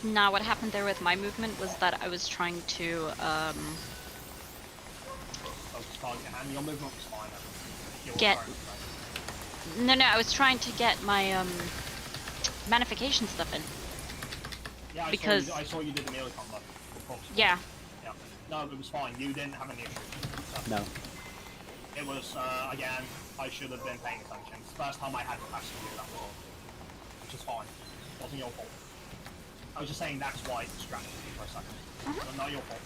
Now, what happened there with my movement was that I was trying to, Focus target, and your movement was fine. Get- No, I was trying to get my, manification stuff in. Yeah, because- I saw you did the melee combo. Of course. Yeah. Yeah. No, it was fine. You didn't have any issues. No. It was, again, I should have been paying attention. It's the first time I had to pass you, that was all. Which is fine. It wasn't your fault. I was just saying that's why it distracted me for a second. But not your fault.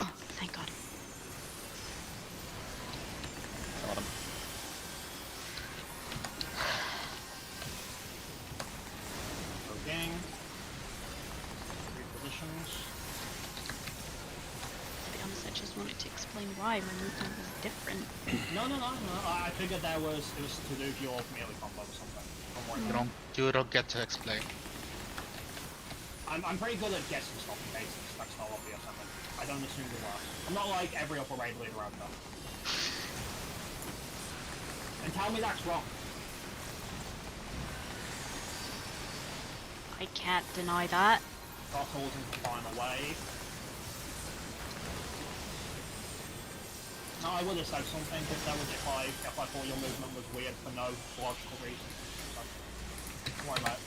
Oh, thank God. Got him. Gang. 3 positions. To be honest, I just wanted to explain why my movement was different. No. I figured it was to do with your melee combo or something. Don't worry. You don't get to explain. I'm pretty good at guessing stuff in cases. That's not obvious. I don't assume the worst. I'm not like every upper raid leader out there. And tell me that's wrong. I can't deny that. Bottles into the final wave. No, I would have said something if I thought your movement was weird for no logical reason. Don't worry about it.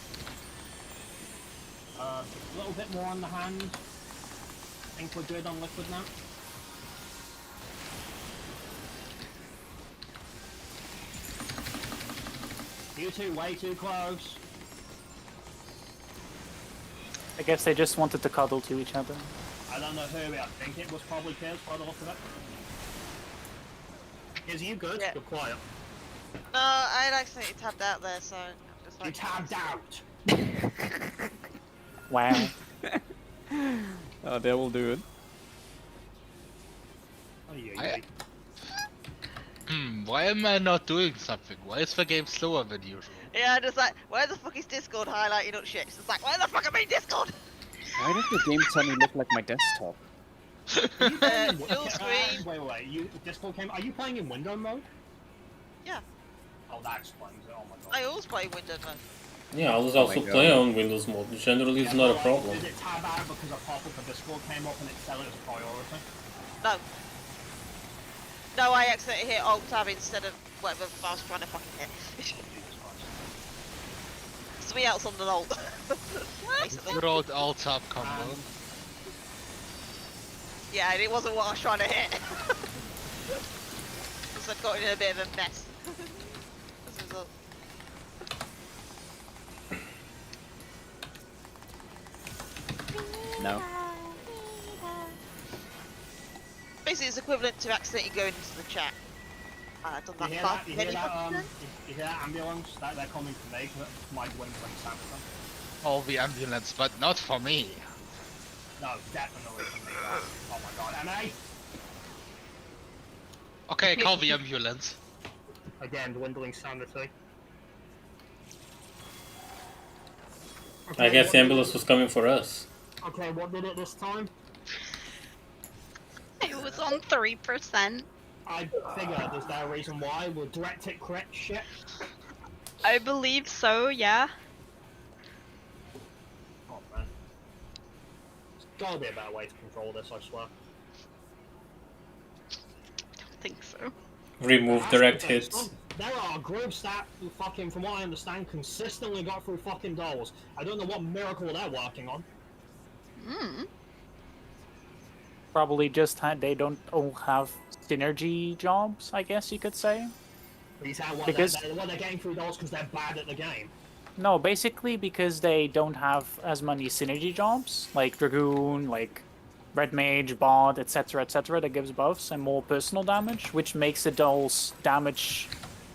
A little bit more on the hand. I think we're good on liquid now. You two way too close. I guess they just wanted to cuddle to each other. I don't know who, I think it was probably Piers by the look of it. Is you good? Yeah. You're quiet. No, I'd accidentally tabbed out there, so I'm just You like... tabbed out! Wow. That will do it. Oh, yeah. Why am I not doing something? Why is the game slower than usual? Yeah, just like, where the fuck is Discord highlighting up shit? It's just like, where the fuck am I in Discord? Why does the game suddenly look like my desktop? Full screen. Wait, Discord came. Are you playing in window mode? Yeah. Oh, that explains it. Oh my god. I always play Windows mode. Yeah, I was Oh also my playing God. on Windows mode. Generally, it's Yeah, not a but, problem. Did it tab out because a pop-up for Discord came up and it set it as a priority? No. No, I accidentally hit Alt Tab instead of whatever I was trying to fucking hit. Something else on the Alt. Basically. Good old alt-up combo. Yeah, and it wasn't what I was trying to hit. Because I'd got in a bit of a mess. As a result. No. Basically, it's equivalent to accidentally going into the chat. And I've done You that hear far that? You many hear that? fucking times. You hear that ambulance? They're coming for me. My dwindling sound. All the ambulance, but not for me. No, definitely for me. Oh my god, MA! Okay, call the ambulance. Again, dwindling sanity. I guess the ambulance was coming for us. Okay, what did it this time? It was on 3%. I figured, is there a reason why? Will direct hit correct shit? I believe so, yeah. Oh man. There's gotta be a better way to control this, I swear. Don't think so. Remove direct hits. There are groups that, fucking, from what I understand, consistently got through fucking doors. I don't know what miracle they're working on. Hmm. Probably just they don't all have synergy jobs, I guess you could say. These are what Because- they're getting through doors because they're bad at the game. No, basically because they don't have as many synergy jobs, like Dragoon, like Red Mage, Bard, etc., that gives buffs and more personal damage, which makes the dolls damage.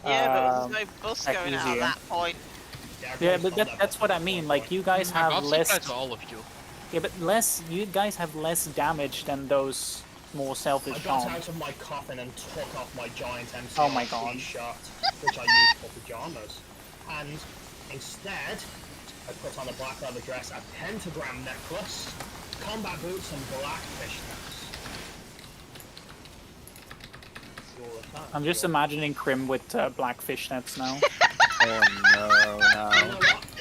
Yeah, but there's no bus like going out at easier. that point. Yeah, but that's what I mean. Like you guys have I'll supply less. to all of you. Yeah, but less. You guys have less damage than those more I selfish got charms. out of my coffin and took off my giant MC Oh my God. shirt, which I used for pajamas. And instead, I put on a black leather dress, a pentagram necklace, combat boots, and black fishnets. I'm just imagining Crim with black fishnets now. Oh no, no.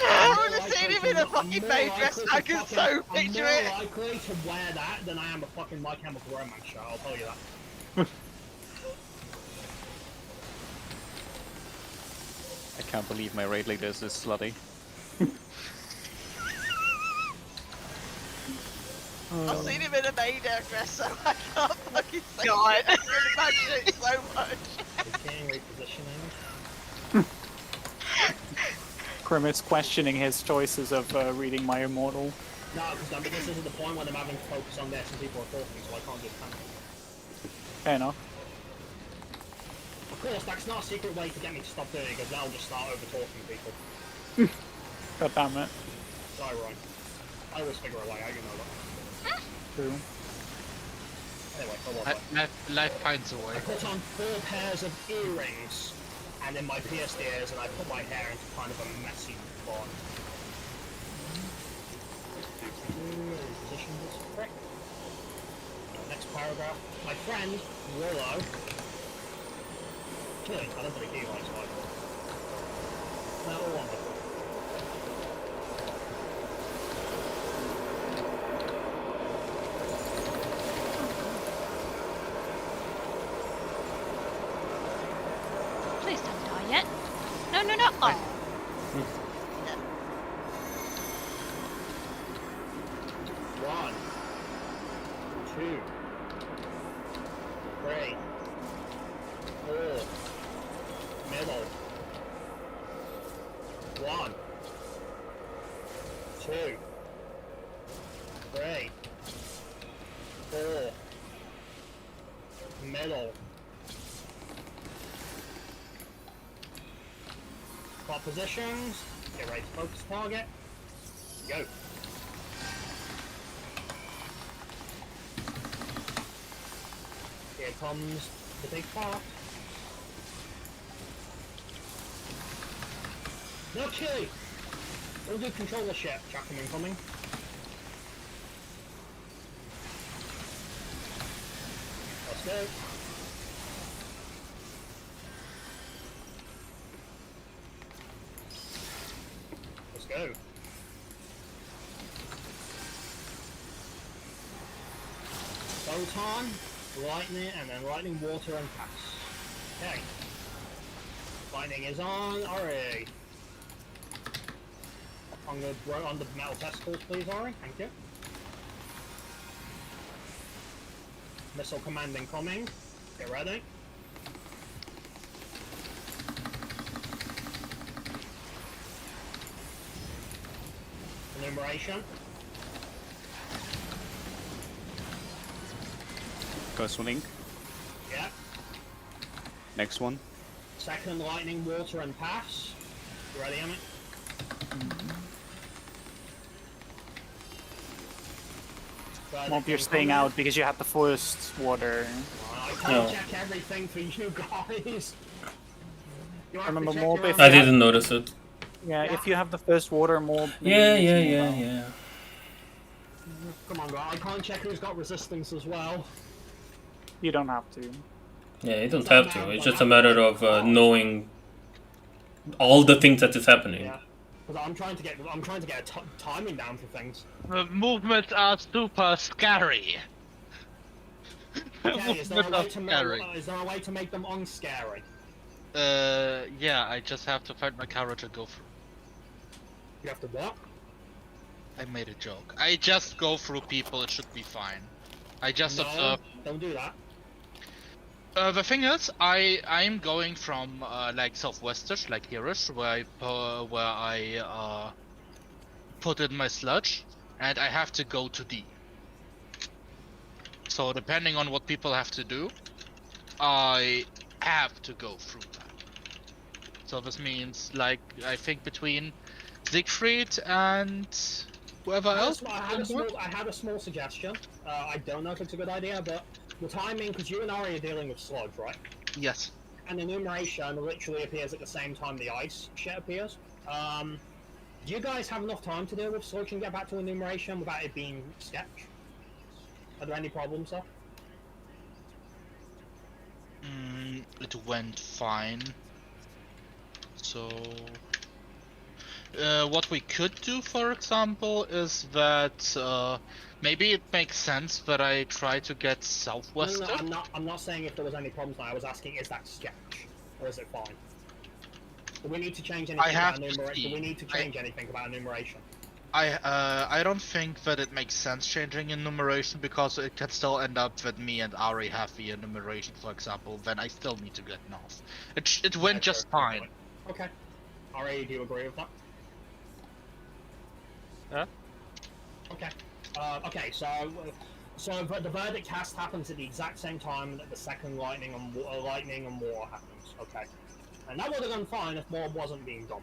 I would have seen him in a fucking maid dress. I can so picture I'm it. more likely to wear that than I am a fucking My Chemical Romance shirt, I'll tell you that. I can't believe my raid leader is this slutty. I've seen him in a maid dress, so I can't fucking say God. it. I can imagine it so much. Okay, repositioning. Crim is questioning his choices of reading My Immortal. No, because this is the point when I'm having to focus on this and people are talking, so I can't just panic. Fair enough. Of course, that's not a secret way to get me to stop doing it, because then I'll just start over-talking people. God damn it. Sorry, Roy. I always figure a way out, you know that. True. Anyway, what was I? Life finds a way. I put on 4 pairs of earrings, and in my pierced ears, and I put my hair into kind of a messy bun. Position this correct. Next paragraph. My friend, Willow. Clearly, I don't think he likes my book. No, all wonderful. Please don't die yet. No, no, no. Oh. One, 2, 3, 4, middle. 1, 2, 3, 4, middle. Spot positions. Get ready to focus target. Go. Here comes the big part. No killing! Don't do controller shit, Chatham incoming. Let's go. Let's go. Photon. lightning, and then lightning, water, and pass. Okay. Lightning is on, Ori. I'm going to throw on the metal testicles, please, Ori. Thank you. Missile command incoming. Get ready. Enumeration. Go swimming. Yeah. Next one. Second lightning, water, and pass. You ready, Emmett? Won't be staying out because you had the first water. I can't check everything for you guys. You have Remember to check more your if own- I didn't notice it. Yeah, if you have the first water mob. Yeah. Come on, guys. I can't check who's got resistance as well. You don't have to. Yeah, you don't have to. It's just a matter of knowing all the things that is happening. Yeah. Because I'm trying to get timing down for things. The movements are super scary. Okay, is there a way to Scary. is there a way to make them unscary? Yeah, I just have to find my carrot and go through. You have to what? I made a joke. I just go through people, it should be fine. I just No, observe. don't do that. The thing is, I'm going from like southwestish, like hereish, where I put in my sludge, and I have to go to D. So depending on what people have to do, I have to go through that. So this means, like, I think between Siegfried and whoever else. I had a small suggestion. I don't know if it's a good idea, but the timing, because you and Ari are dealing with sludge, right? Yes. And enumeration literally appears at the same time the ice shit appears. Do you guys have enough time to deal with sludge and get back to enumeration without it being sketch? Are there any problems there? It went fine. So, what we could do, for example, is that maybe it makes sense that I try to get southwest. No, I'm not saying if there was any problems. I was asking, is that sketch or is it fine? Do we need to change anything about enumeration? Do we need to change anything about enumeration? I don't think that it makes sense changing enumeration because it can still end up that me and Ari have the enumeration, for example. Then I still need to get north. It went just fine. Okay. Ari, do you agree with that? Huh? Okay. Okay. So the verdict cast happens at the exact same time that the second lightning and war happens. Okay. And that would have gone fine if more wasn't being done.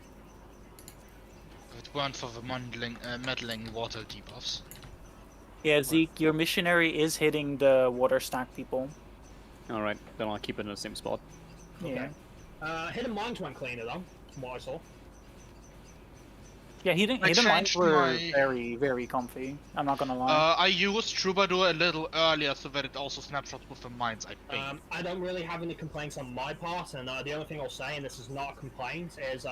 If it weren't for the meddling water debuffs. Yeah, Zeke, your missionary is hitting the water stack people. Alright, then I'll keep it in the same spot. Yeah. Hidden mines went cleaner though, from what I saw. Yeah, hidden mines changed were my- very, very comfy. I'm not gonna lie. I used Troubadour a little earlier so that it also snapshots with the mines, I think. I don't really have any complaints on my part, and the only thing I'll say, and this is not a complaint, is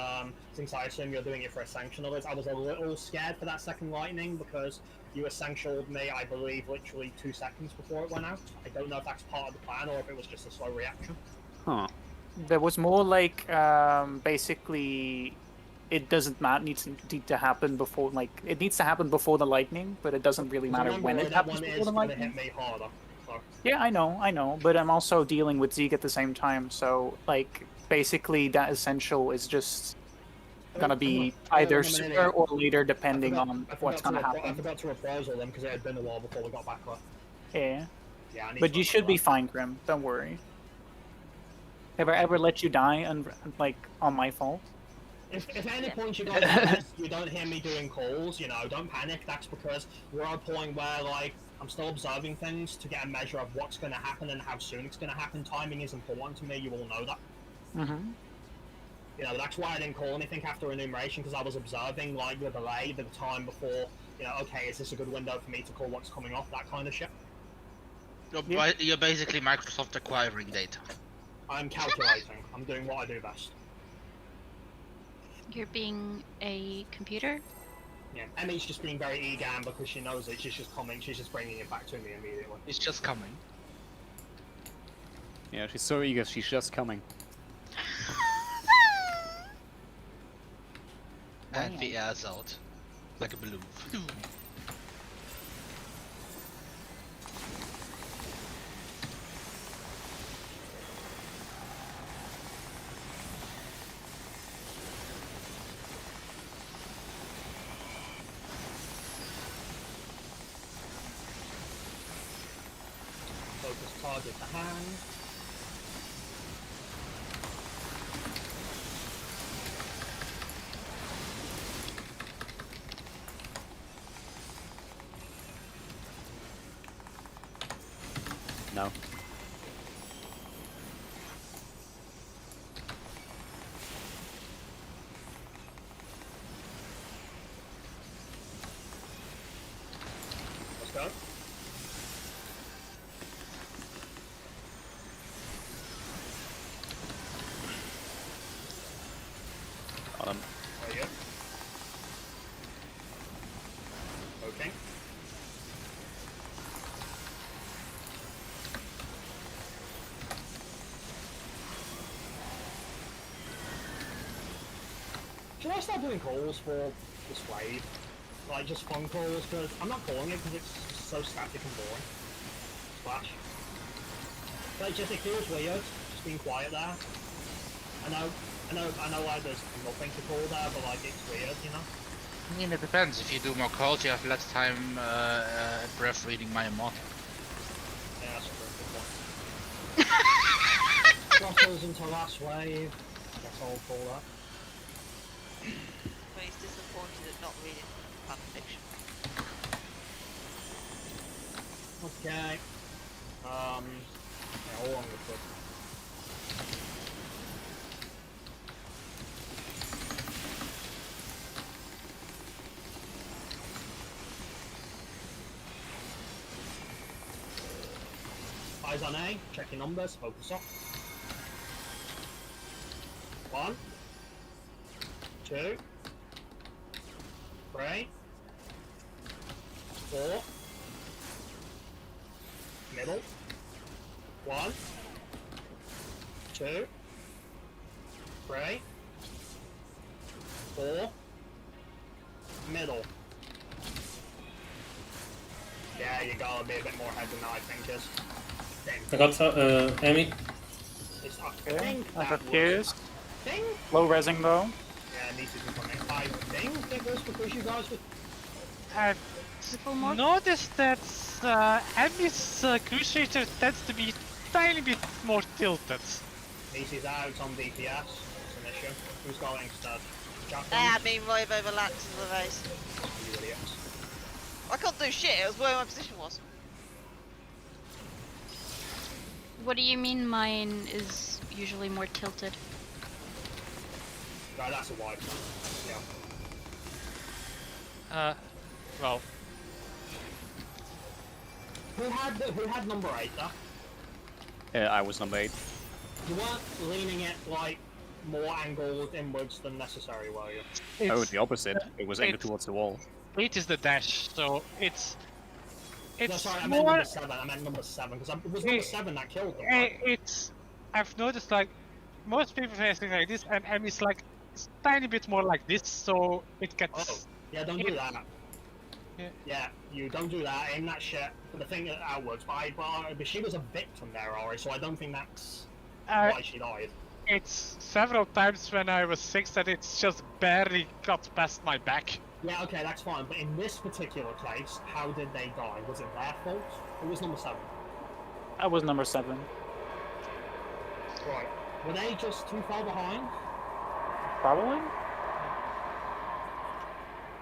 since I assume you're doing it for Essential, I was a little scared for that second lightning because you essentialed me, I believe, literally 2 seconds before it went out. I don't know if that's part of the plan or if it was just a slow reaction. Huh. There was more like, basically, it doesn't need to happen before, like, it needs to happen before the lightning, but it doesn't really matter when it happens before the lightning. Hit me harder. So. Yeah, I know, but I'm also dealing with Zeke at the same time, so, like, basically that Essential is just gonna be either sooner or later depending on what's gonna I happen. forgot to reprise all them because it had been a while before we got back up. Yeah. Yeah, I need But to you should be remember fine, Grim. Don't worry. Have I ever let you die like on my fault? that. If at any point you guys you don't hear me doing calls, don't panic. That's because we're at a point where like I'm still observing things to get a measure of what's going to happen and how soon it's going to happen. Timing is important to me. You all know that. Mm-hmm. That's why I didn't call anything after enumeration because I was observing like the delay, the time before. Okay, is this a good window for me to call what's coming off? That kind of shit. You're basically Microsoft acquiring data. I'm calculating. I'm doing what I do best. You're being a computer? Yeah, Emmy's just being very eager because she knows it. She's just bringing it back to me immediately. It's just coming. Yeah, she's so eager, she's just coming. And the air's out. Like a balloon. Focus target to hand. No. Let's go. Got him. There you go. Okay. Should I start doing calls for this wave? Like just fun calls? Because I'm not calling it because it's so static and boring. Splash. But it feels weird, just being quiet there. I know like there's nothing to call there, but like it's weird, you know? I mean, it depends. If you do more calls, you have less time breath reading my immortal. Yeah, that's a good point. Crossers into last wave. That's all call that. But he's disappointed at not reading fan fiction. Okay. Yeah, all on the foot. Eyes on A, check your numbers, focus up. 1, 2, 3, 4, middle, 1, 2, 3, 4, middle. Yeah, you gotta be a bit more ahead than that, I think is. I got Emmy. It's Okay, I that got was- Gears. Think? Low resing though. Yeah, Nieces is coming. I think it was because you guys were. I've Little more. noticed that Emmy's Crusader tends to be tiny bit more tilted. Nieces out on DPS. That's an issue. Who's going instead? Jack? I mean, Roy overlapped in the race. You idiots. I couldn't do shit, it was where my position was. What do you mean mine is usually more tilted? Right, that's a wide one. Yeah. Well, Who had number 8 there? I was number 8. You weren't leaning it like more angled inwards than necessary, were you? Oh, it's, the opposite. It was angled it's- towards the wall. 8 is the dash, so it's No, sorry, I meant more. number 7. I meant number 7 because it was number 7 that killed them. Right? It's. I've noticed like most people facing like this, and Emmy's like it's tiny bit more like this, so it gets. Oh, yeah, don't do that. Yeah. Yeah, you don't do that. Aim that shit for the thing outwards. But she was a victim there, alright, so I don't think that's why she died. It's several times when I was 6 that it's just barely got past my back. Yeah, okay, that's fine. But in this particular case, how did they die? Was it their fault? It was number 7. I was number 7. Right. Were they just too far behind? Probably?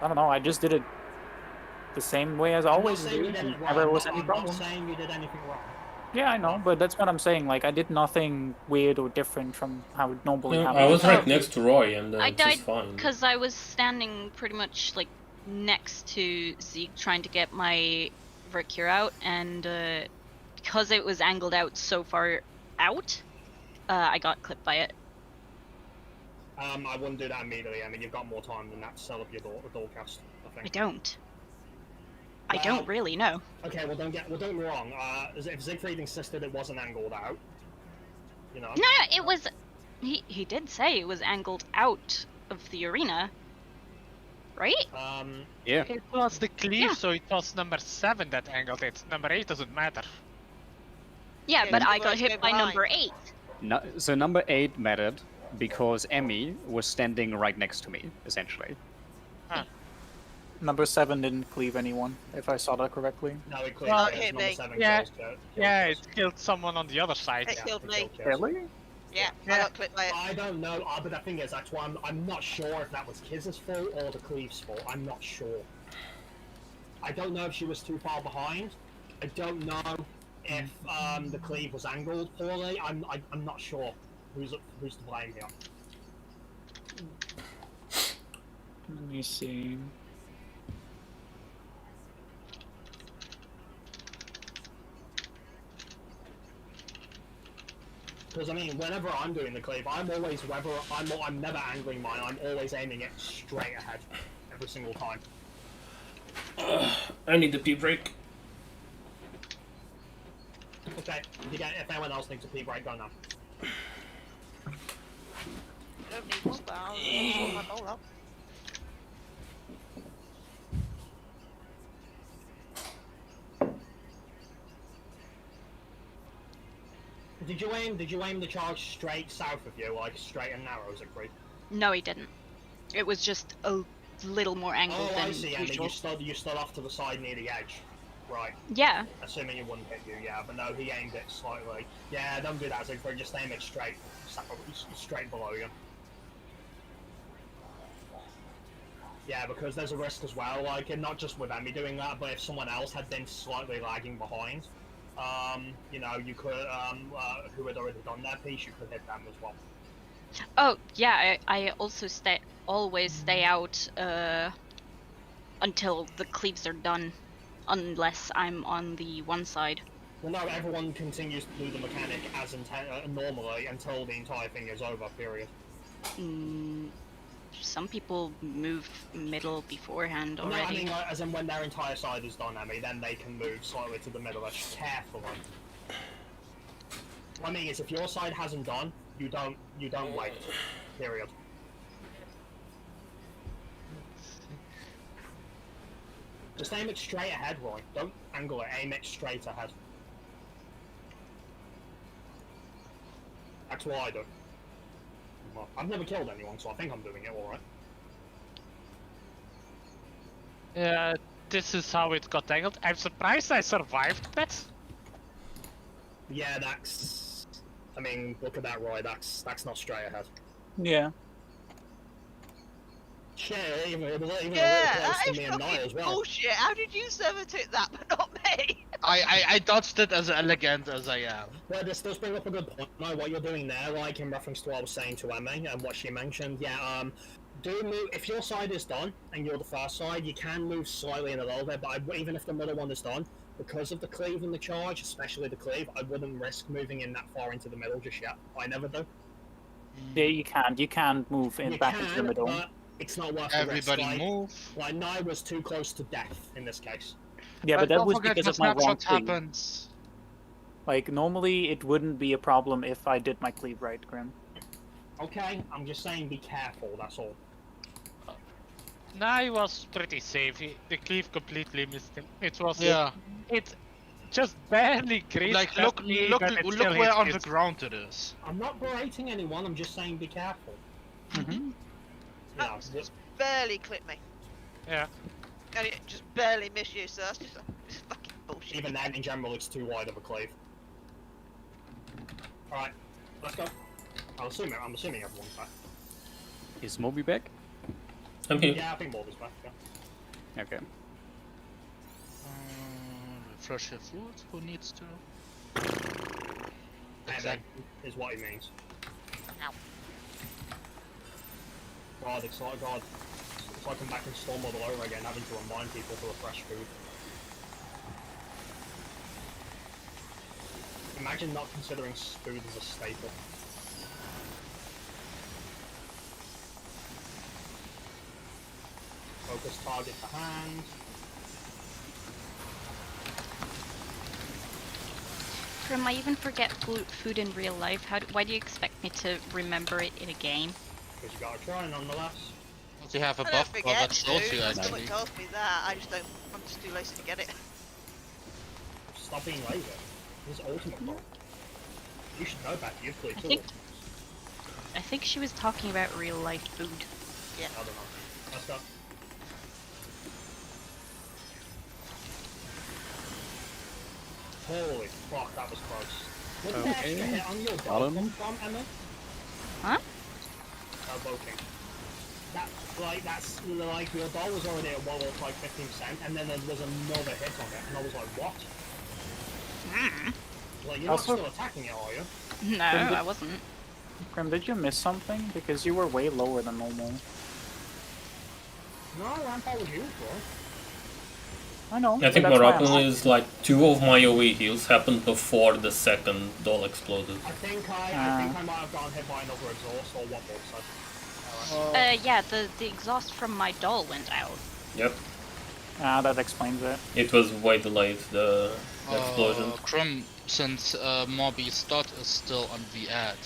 I don't know, I just did it the same way as I always I'm not saying do, you did and it wrong. never was I'm any not problem. saying you did anything wrong. Yeah, I know, but that's what I'm saying, like, I did nothing weird or different from how it normally Yeah, happens. I was right next to Roy, and I it's died just fine. because I was standing pretty much like next to Zeke trying to get my Vercure out, and because it was angled out so far out, I got clipped by it. I wouldn't do that immediately. I mean, you've got more time than that to set up your door cast, I I think. don't. I Well- don't really know. Okay, well don't get me wrong. If Siegfried insisted it wasn't angled out, you know. No, it was. He did say it was angled out of the arena, right? Yeah. It was the cleave, Yeah. so it was number 7 that angled it. Number 8 doesn't matter. Yeah, Yeah, but but I the got voice hit go by number behind. 8. No, so number 8 mattered because Emmy was standing right next to me, essentially. Number 7 didn't cleave anyone, if I saw that correctly. No, it clearly Well, says hit number me. 7 Yeah, kills. Yeah, it killed someone on the other side. It killed it me. kills. Really? Yeah, I Yeah. got clipped by it. I don't know, but the thing is, that's why I'm not sure if that was Kiz's fault or the Cleave's fault. I'm not sure. I don't know if she was too far behind. I don't know if the Cleave was angled poorly. I'm not sure who's to blame here. Let me see. Because I mean, whenever I'm doing the Cleave, I'm never angling mine. I'm always aiming it straight ahead every single time. I need a pee break. Okay, if anyone else needs a pee break, go now. Don't need one, but I'll sort my bowl out. Did you aim the charge straight south of you, like straight and narrow as a creep? No, he didn't. It was just a little more angled Oh, than I see. And usual. you stood off to the side near the edge, right? Yeah. Assuming it wouldn't hit you, yeah. But no, he aimed it slightly. Yeah, don't do that, Siegfried. Just aim it straight below you. Yeah, because there's a risk as well, like, and not just with Emmy doing that, but if someone else had been slightly lagging behind, you know, you could, who had already done their piece, you could hit them as well. Oh, yeah, I also always stay out until the cleaves are done, unless I'm on the one side. Well, no, everyone continues to do the mechanic as normally until the entire thing is over, period. Some people move middle beforehand No, I already. mean, as in when their entire side is done, Emmy, then they can move slightly to the middle, carefully. What I mean is, if your side hasn't done, you don't wait, period. Just aim it straight ahead, Roy. Don't angle it, aim it straight ahead. That's what I do. Well, I've never killed anyone, so I think I'm doing it alright. Yeah, this is how it got angled. I'm surprised I survived that. Yeah, that's... I mean, look at that, Roy. That's not straight ahead. Yeah. Yeah, even a little close That to is me and Nye fucking as well. bullshit. How did you took that, but not me? I dodged it as elegant as I am. Well, this does bring up a good point. Now, what you're doing there, like in reference to what I was saying to Emmy and what she mentioned, yeah, do move. If your side is done and you're the first side, you can move slightly in a little bit. But even if the middle one is done, because of the cleave and the charge, especially the cleave, I wouldn't risk moving in that far into the middle just yet. I never do. Yeah, you can. You can move in You back can, into the middle. but it's not worth the Everybody risk. move. Like Nye was too close to death in this case. Yeah, but that don't was forget because that's of my not wrong what cleave. happens. Like, normally it wouldn't be a problem if I did my cleave right, Grim. Okay, I'm just saying be careful, that's all. Nai was pretty safe. The cleave completely missed him. It was it just barely grazed Like past me, look but it still where hit on it. the ground it is. I'm not berating anyone, I'm just saying be careful. Mm-hmm. Yeah, Just barely clipped me. Yeah. And it just barely missed you, so that's just fucking bullshit. even then, in general, it's too wide of a cleave. Alright, let's go. I'm assuming everyone's back. Is Moby back? I'm here. Yeah, I think Morby's back, yeah. Okay. Refresh your food. Who needs to? Exactly. Is what he means. Ow. God, it's like I'm back in Storm all over again, having to remind people to refresh food. Imagine not considering food as a staple. Focus target to hand. Crim, I even forget food in real life. Why do you expect me to remember it in a game? Because you gotta try nonetheless. You have a I don't buff forget that slows to. you My actually. stomach tells me that. I just don't. I'm just too lazy to get it. Stop being lazy. This is ultimate goal. You should know better. You've played I think she was talking about real life food. Yeah. I don't know. Let's go. Holy fuck, that was close. What did that extra hit on your ball come from, Emma? Huh? Boking. That's like your ball was already at well off like 15%, and then there was another hit on it, and I was like, what? Like, you're not still attacking it, are you? No, I wasn't. Grim, did you miss something? Because you were way lower than normal. No, Rampart was used, bro. I know. I think what happened is like 2 of my OE heals happened before the second doll exploded. I think I might have gotten hit by another exhaust or one more, so. Yeah, the exhaust from my doll went out. Yep. That explains it. It was way delayed, the explosion. Crim, since Mobby's dot is still on the ad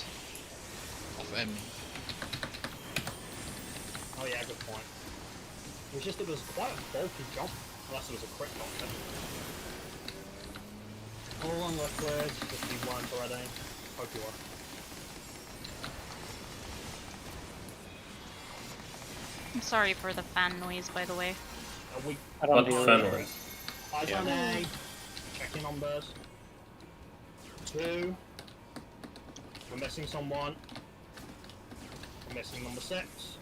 of Emmy. Oh yeah, good point. It was quite a bulky jump, unless it was a crit knock. All on liquid, if you weren't already. Hope you were. I'm sorry for the fan noise, by the way. I don't What hear fan it. noise? Eyes on A. Checking numbers. 2. We're missing someone. We're missing number 6.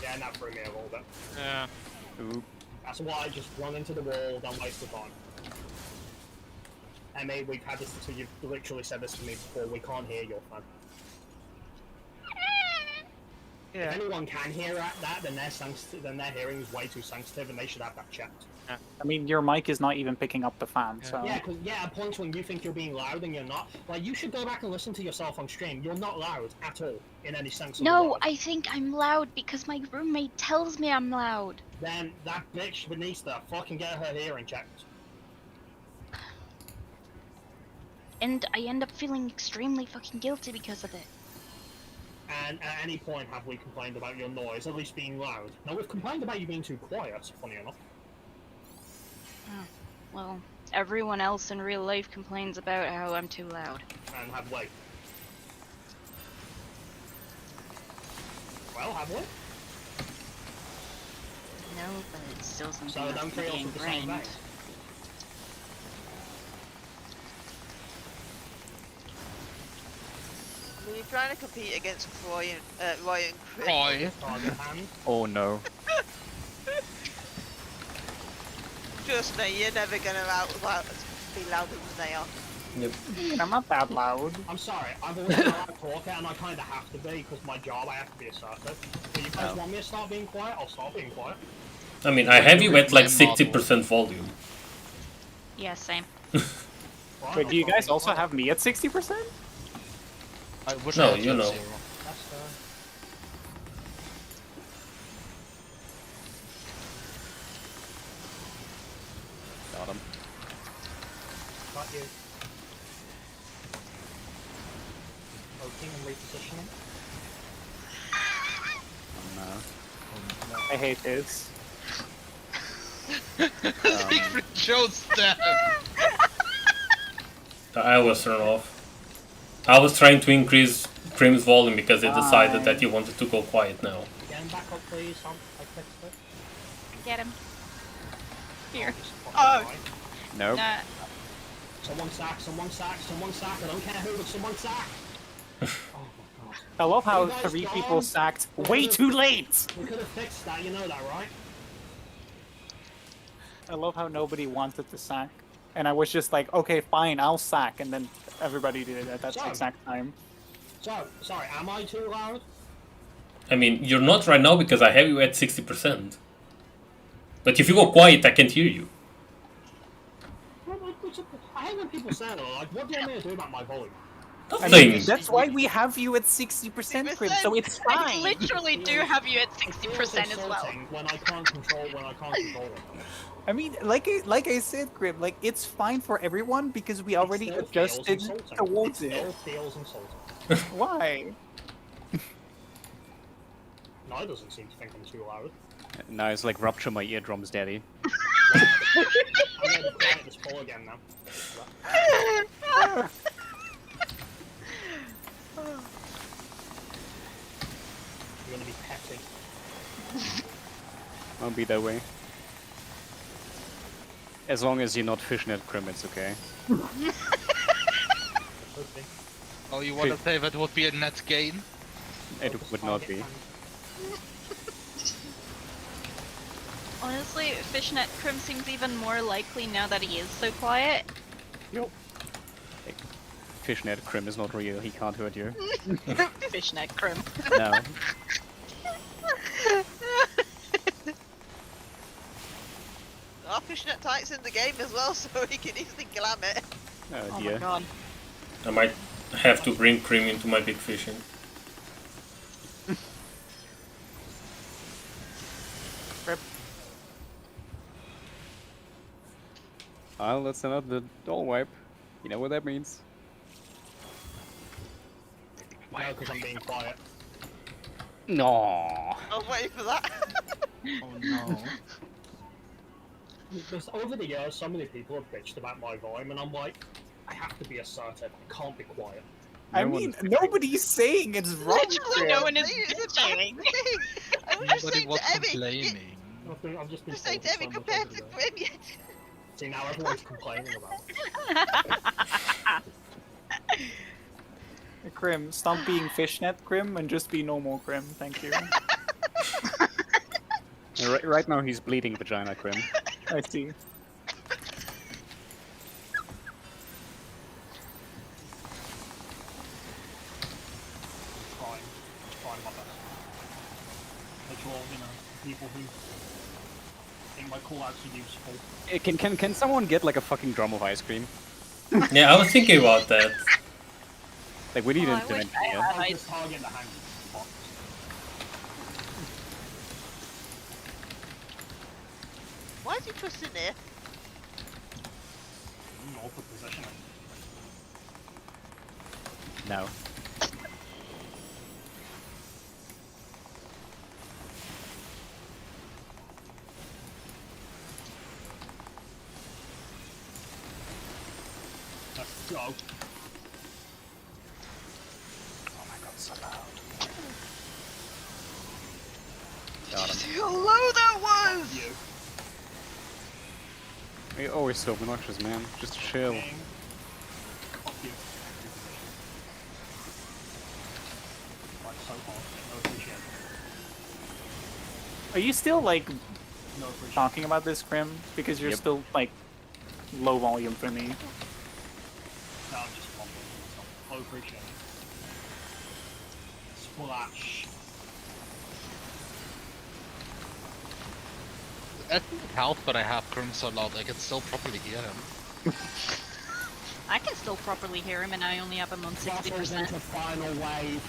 Yeah, and that threw me a little bit. Yeah. Oop. That's why I just run into the wall, don't waste the time. And mate, we've had this, so you've literally said this to me before, we can't hear your fan. Yeah. If anyone can hear that, then their hearing is way too sensitive and they should have that checked. I mean, your mic is not even picking up the fan, so... Yeah, because at points when you think you're being loud and you're not, like, you should go back and listen to yourself on stream. You're not loud at all, in any sense of the No, word. I think I'm loud because my roommate tells me I'm loud. Then that bitch beneath her, fucking get her hearing checked. And I end up feeling extremely fucking guilty because of it. And at any point have we complained about your noise, at least being loud? Now, we've complained about you being too quiet, funny enough. Oh, well, everyone else in real life complains about how I'm too loud. And have we? Well, have we? No, but it's still something So that's don't treat us being with the same ingrained. vein. We were trying to compete against Roy and Chris. Roy. Target hand. Oh no. Trust me, you're never gonna be louder than they are. Yep. I'm not that loud. I'm sorry, I've always been a loud talker and I kind of have to be because my job, I have to be assertive. If you guys want me to start being quiet, I'll start being quiet. I mean, I have you at like 60% volume. Yeah, same. Right, Wait, do you I'll guys start also being have me at 60%? I wish No, I had you you know. at 0. quiet. That's fair. Got him. Got you. Poking and repositioning. No. I hate this. Secret Joe's dead. I was thrown off. I was trying to increase Crim's volume because it decided that he wanted to go quiet now. Get him back up, please. I fixed it. Get him. Here. Just fucking Oh. die. Nope. Nah. Someone sack, someone sack, someone sack. I don't care who, but someone sack. Oh my god. I love how You guys 3 gone? people sacked way too late! We could have fixed that, you know that, right? I love how nobody wanted to sack. And I was just like, okay, fine, I'll sack. And then everybody did it at that So- exact time. So, sorry, am I too loud? I mean, you're not right now because I have you at 60%. But if you go quiet, I can't hear you. I hate when people say that, like, what do you want me to do about my volume? I Nothing. mean, that's why we have you at 60%, Crim, so it's I fine. literally do have you at It feels 60% as well. insulting when I can't control it. I mean, like I said, Grim, like it's fine for everyone because we already It still feels adjusted insulting. towards It it. still feels insulting. Why? No, it doesn't seem to think I'm too loud. Now it's like rupture my eardrums, daddy. I'm going to quiet this ball again now. I'm going to be petty. I'll be that way. As long as you're not fishnet Crim, it's okay. Could be. Oh, you want to say that would be a net gain? It Focus would not target be. and- Honestly, Fishnet Crim seems even more likely now that he is so quiet. Fishnet Crim is not real, he can't hurt you. Fishnet Crim. No. Our fishnet tight's in the game as well, so he can easily glam it. Oh Oh dear. my god. I might have to bring Cream into my big fishing. Well, that's another doll wipe. You know what that means. No, because I'm being quiet. No. I was waiting for that. Oh no. Because over the years, so many people have bitched about my volume, and I'm like, I have to be assertive. I can't be quiet. I No mean, one's- nobody's saying it's wrong. Literally Grim. no one is It's a bad bitching. thing. I was just Nobody saying was to Emmy. complaining. I've just been Just saying told to Emmy, so much compared over to the years. Grim. See, now everyone's complaining about it. Grim, stop being fishnet Grim and just be normal Grim. Thank you. Right now he's bleeding vagina Crim. I see. Trying my best. Make sure, people who think my callouts are useful. Can someone get like a fucking drum of ice cream? Yeah, I was thinking about that. Like we need Oh, a I wish dimension I here. had I'll ice. just target the hand box. Why is he twisting here? Awkward positioning. No. Let's go. Oh my god, so loud. Did Got you him. see how low that was? You. You're always so obnoxious, man. Just chill. Fuck you. Like, so hard. No appreciation. Are you still like No appreciation. talking about this Grim? Because you're Yep. still like low volume for me. No, I'm just mumbling myself. No appreciation. Splash. I think it helps, but I have Crim so loud I can still properly hear him. I can still properly hear him and I only have him on Battles 60%. into final wave.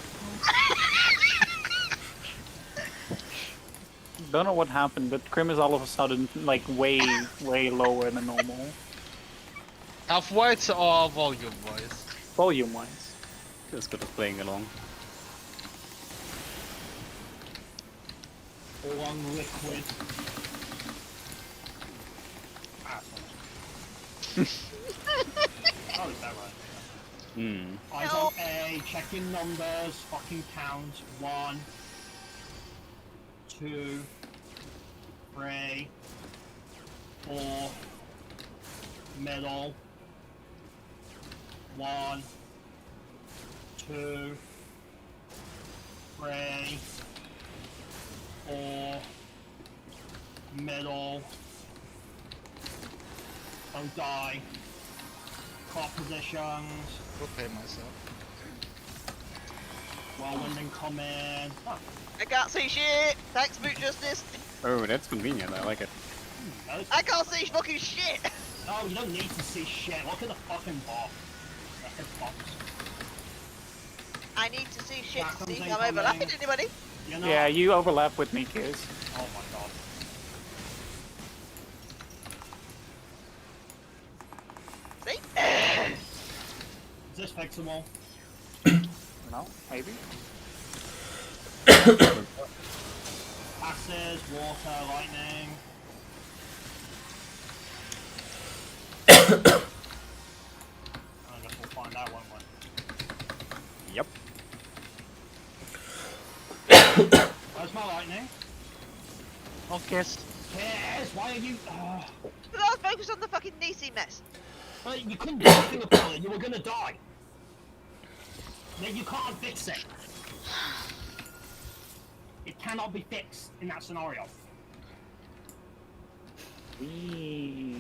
Don't know what happened, but Grim is all of a sudden like way lower than normal, Health-wise or volume-wise? volume wise. Just good at playing along. All on liquid. Ah, sorry. Oh, is that right? Hmm. Eyes on A, checking numbers, fucking count. 1, 2, 3, 4, middle. 1, 2, 3, 4, middle. Don't die. Top positions. Go pay myself. Whirlwind incoming. Oh, I can't see shit. Thanks, Boot Justice. Oh, that's convenient. I like it. that is- I can't see fucking shit. No, you don't need to see shit. Look at the fucking box. Look at the box. I need to see shit Back to comes see if I'm incoming. overlapping anybody. You know? Yeah, you overlap with me, Kiz. Oh my god. Is this fixable? No, maybe. Passes, water, lightning. I guess we'll find out, won't we? Yep. Where's my lightning? Focus. Yes, why are you... But I was focused on the fucking Nisi mess. Well, you couldn't do anything about it, you were gonna die. You can't fix it. It cannot be fixed in that scenario. We...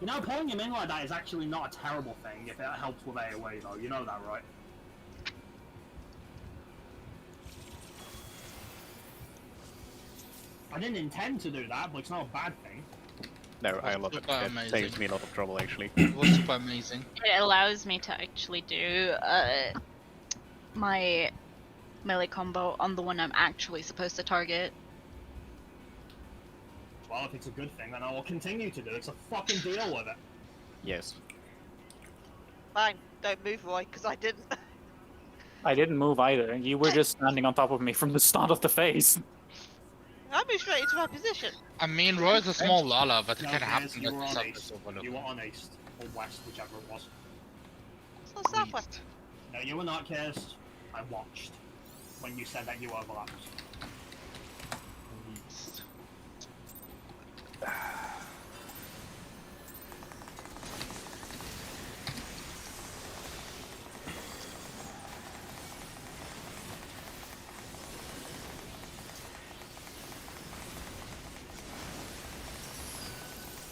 You know, pulling him in like that is actually not a terrible thing if it helps with AoE though, you know that, right? I didn't intend to do that, but it's not a bad thing. No, I love it. Super It amazing. saves me a lot of trouble, actually. It was super amazing. It allows me to actually do my melee combo on the one I'm actually supposed to target. Well, if it's a good thing, then I will continue to do it. It's a fucking deal with it. Yes. Fine, don't move, Roy, because I didn't. I didn't move either. You were just standing on top of me from the start of the phase. I moved straight into my position. I mean, Roy's a small Lala, but it No, can Piers, happen you that were on something's east. overlooked. You were on east, or west, whichever it was. It's not southwest. No, you were not, Kirs. I watched when you said that you overlapped. East.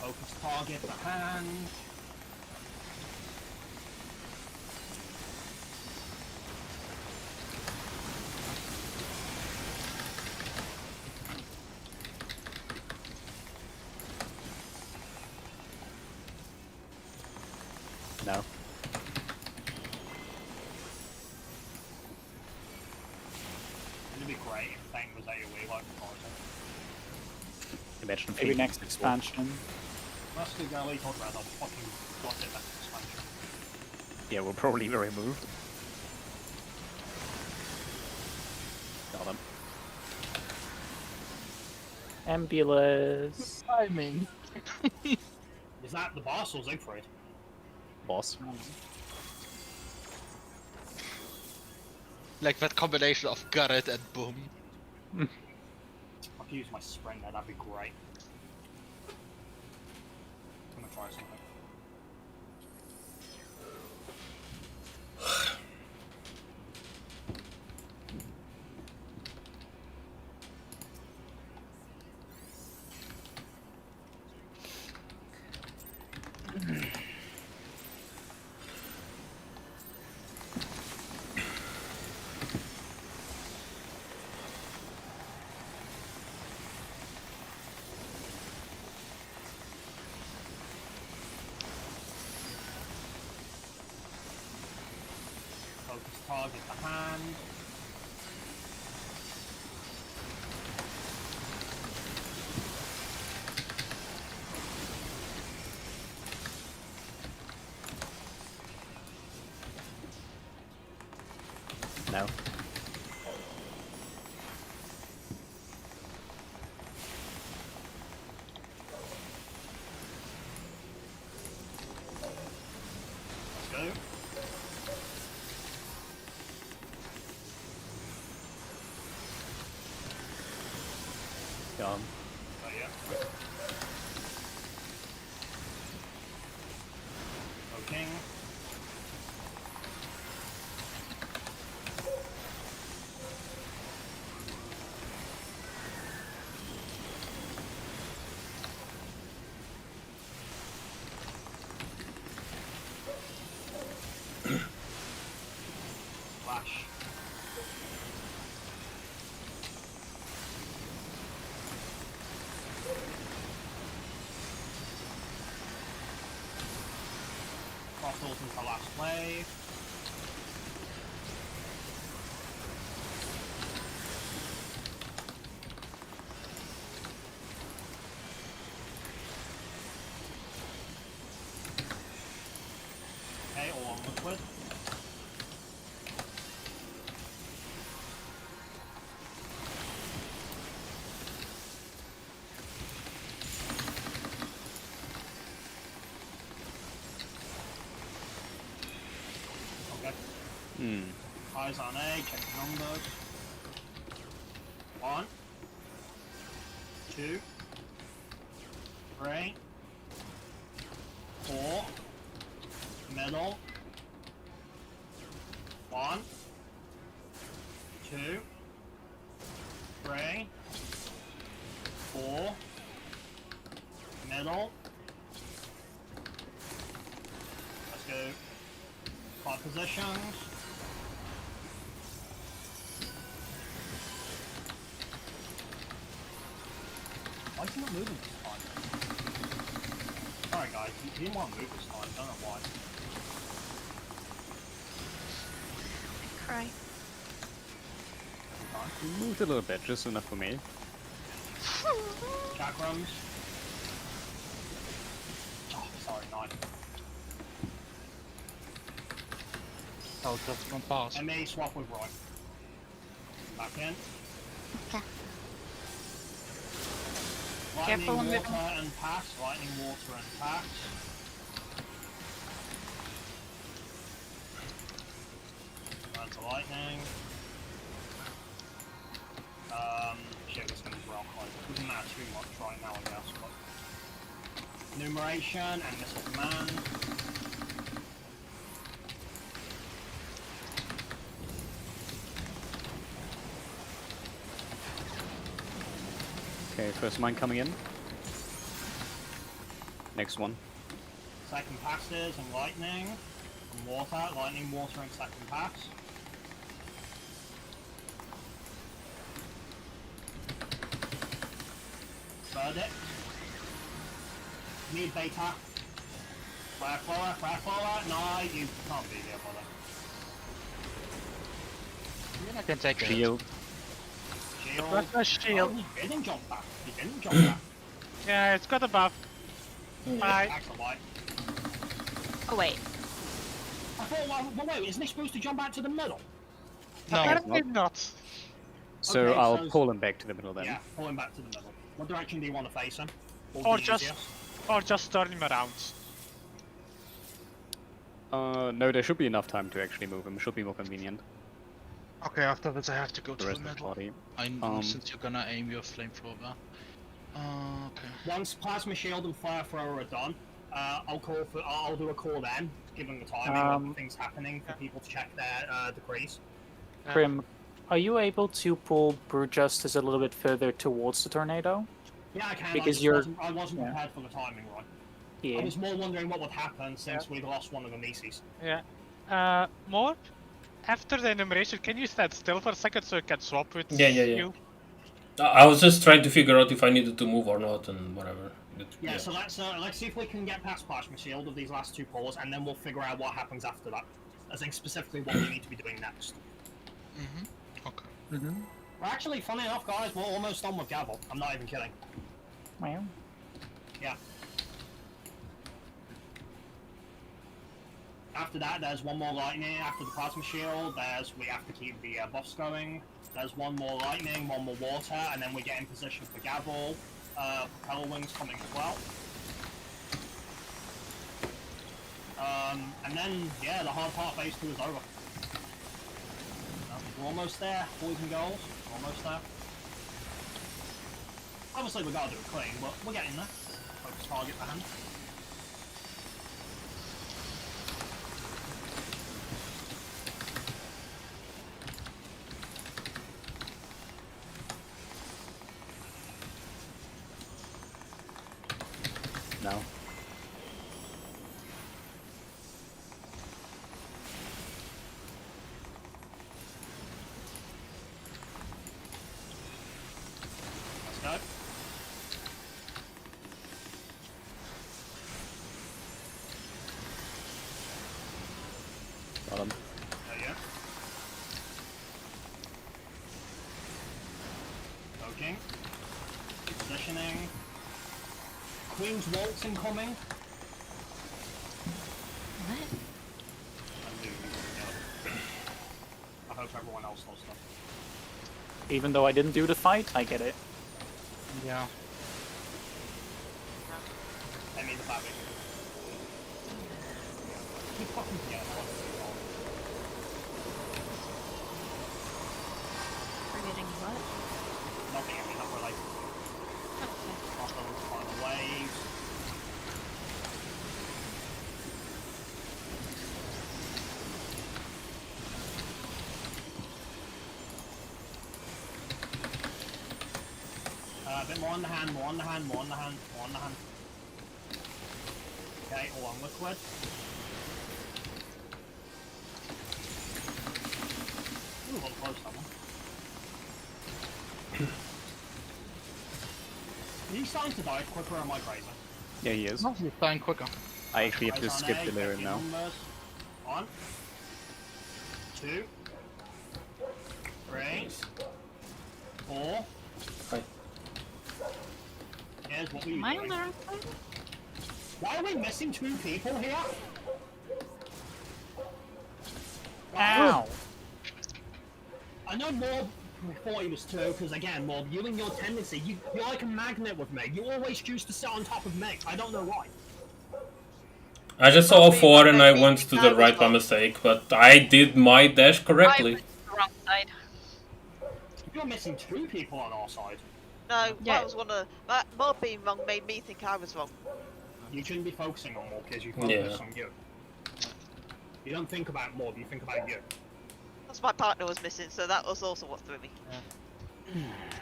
Focus target for hand. No. It'd be great if Thing was AoE like Horizon. Imagine Maybe Fate. next expansion. Let's do go talk about the fucking got it that expansion. Yeah, we'll probably remove. Got him. Ambulance. Timing. Is that the boss or Siegfried? Boss. Like that combination of Garrett and Boom. I could use my spring there, that'd be great. I'm gonna try something. Focus target the hand. No. Let's go. Gone. Oh yeah. No king. Flash. Crossals into last wave. liquid. Okay. Eyes on A, check the numbers. 1, 2, 3, 4, middle. 1, 2, 3, 4, middle. Let's go. 5 positions. Why is he not moving this time? Sorry guys, he didn't want to move this time, don't know why. Cry. You moved a little bit, just enough for me. Chakrams. Oh, sorry, knife. Oh, just one pass. MA swap with Roy. Back in. Okay. Lightning, Careful on water, the- and pass. Lightning, water, and pass. That's a lightning. Shit, this one's rock close. Doesn't matter too much right now, I guess, but... Enumeration and missile command. Okay, first mine coming in. Next one. Second passes and lightning. And water. Lightning, water, and second pass. Verdict. Need beta. Fire flower. No, you can't be here, brother. I can take it. Shield. Shield. Where's my shield? Oh, he didn't jump back. He didn't jump back. Yeah, it's got a buff. Bye. That's a light. Oh wait. I thought, well, wait, isn't he supposed to jump back to the middle? No. Apparently not. So Okay, I'll so- pull him back to the middle then. Yeah, pull him back to the middle. What direction do you want to face him? What Or would be just- easiest? Or just turn him around. No, there should be enough time to actually move him. Should be more convenient. Okay, after this I have to go The to the rest of the middle. party. I know, Um, since you're gonna aim your flamethrower. Okay. Once plasma shield and fire thrower are done, I'll do a call then, given the timing of things happening for people to check their degrees. Grim, are you able to pull Brew Justice a little bit further towards the tornado? Yeah, I can. Because I wasn't yeah. prepared for the timing, right? I Yeah. was more wondering what would happen since we'd lost one of the Mises. Yeah. More? After the enumeration, can you stand still for a second so I can swap with Yeah. you? I was just trying to figure out if I needed to move or not and whatever. Yeah, so let's see if we can get past plasma shield of these last 2 pulls, and then we'll figure out what happens after that. I think specifically what we need to be doing next. Okay. We're actually, funny enough, guys, we're almost done with Gavel. I'm not even kidding. Well, Yeah. After that, there's one more lightning. After the plasma shield, we have to keep the buffs going. There's one more lightning, one more water, and then we get in position for Gavel. Propeller wings coming as well. And then, yeah, the hard part phase 2 is over. We're almost there, boys and girls. Almost there. Obviously, we gotta do it clean, but we're getting there. Focus target for hand. No. Let's go. Got him. There you go. Poking. Positioning. Queen's Waltz incoming. household stuff. Even though I didn't do the fight, I get it. Yeah. I mean the baby. You fucking forget about it. Forgetting what? Nothing, I mean, not related. Not those final waves. A bit more on the hand, more on the hand, more on the hand, more on the hand. Okay, all on liquid. Ooh, a little close, that one. Are you starting to die quicker or am I crazy? Yeah, he is. No, you're flying quicker. I actually have to Eyes on skip A, delirium check now. your numbers. 1, 2, 3, 4. Hi. Here's what were you Am I on doing? the wrong side? Why are we missing 2 people here? Ow! I know Morb thought he was 2, because again, Morb, you and your tendency, you're like a magnet with me. You always choose to sit on top of me. I don't know why. I just saw a 4 and I went to the right by mistake, but I did my dash I correctly. went to the wrong side. You're missing 2 people on our side. No, Yeah. that was one of that. Mob being wrong made me think I was wrong. You shouldn't be focusing on Morb because you focus Yeah. on you. You don't think about Morb, you think about you. That's my partner was missing, so that was also what threw me.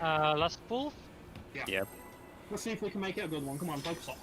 Last pull. Yeah. Let's see if we can make it a good one. Come on, focus on.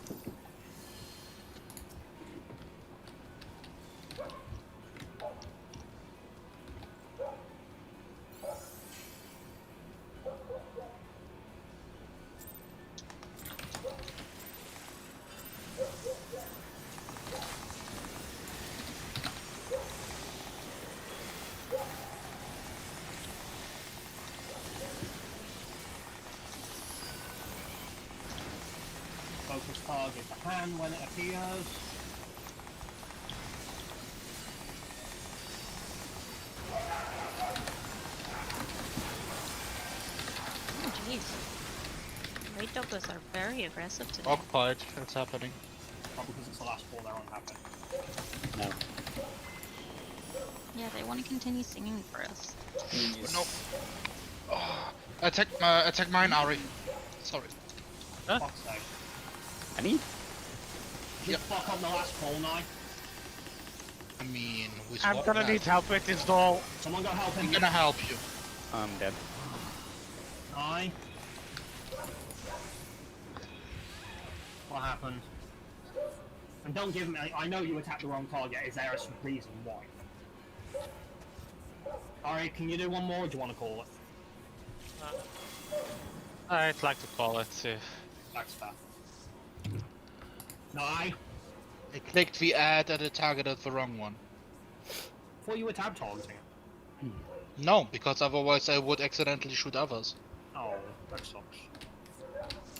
Focus target the hand when it appears. Oh, jeez. Raid doggos are very aggressive today. Occupied. It's happening. Probably because it's the last ball they're unhappy. No. Yeah, they want to continue singing for us. Nope. Oh, attack mine, Ari. Sorry. Huh? Fuck's sake. I need. Just fuck up the last ball now. I mean, we I'm swapped gonna that. need help with this doll. Someone go help him. I'm gonna help you. I'm dead. Aye. What happened? And don't give me. I know you attacked the wrong target. Is there a reason why? Alright, can you do one more or do you want to call it? I'd like to call it. That's fair. No, I clicked the ad and it targeted the wrong one. thought you were tab targeting it. No, because otherwise I would accidentally shoot others. Oh, that sucks.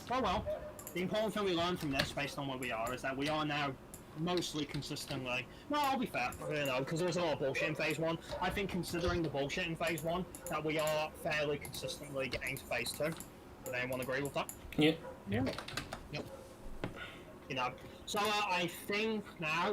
Oh well. The important thing we learned from this, based on where we are, is that we are now mostly consistently... No, I'll be fair, you know, because there was a lot of bullshit in Phase 1. I think considering the bullshit in Phase 1, that we are fairly consistently getting to Phase 2. Would anyone agree with that? Yeah. You know, so I think now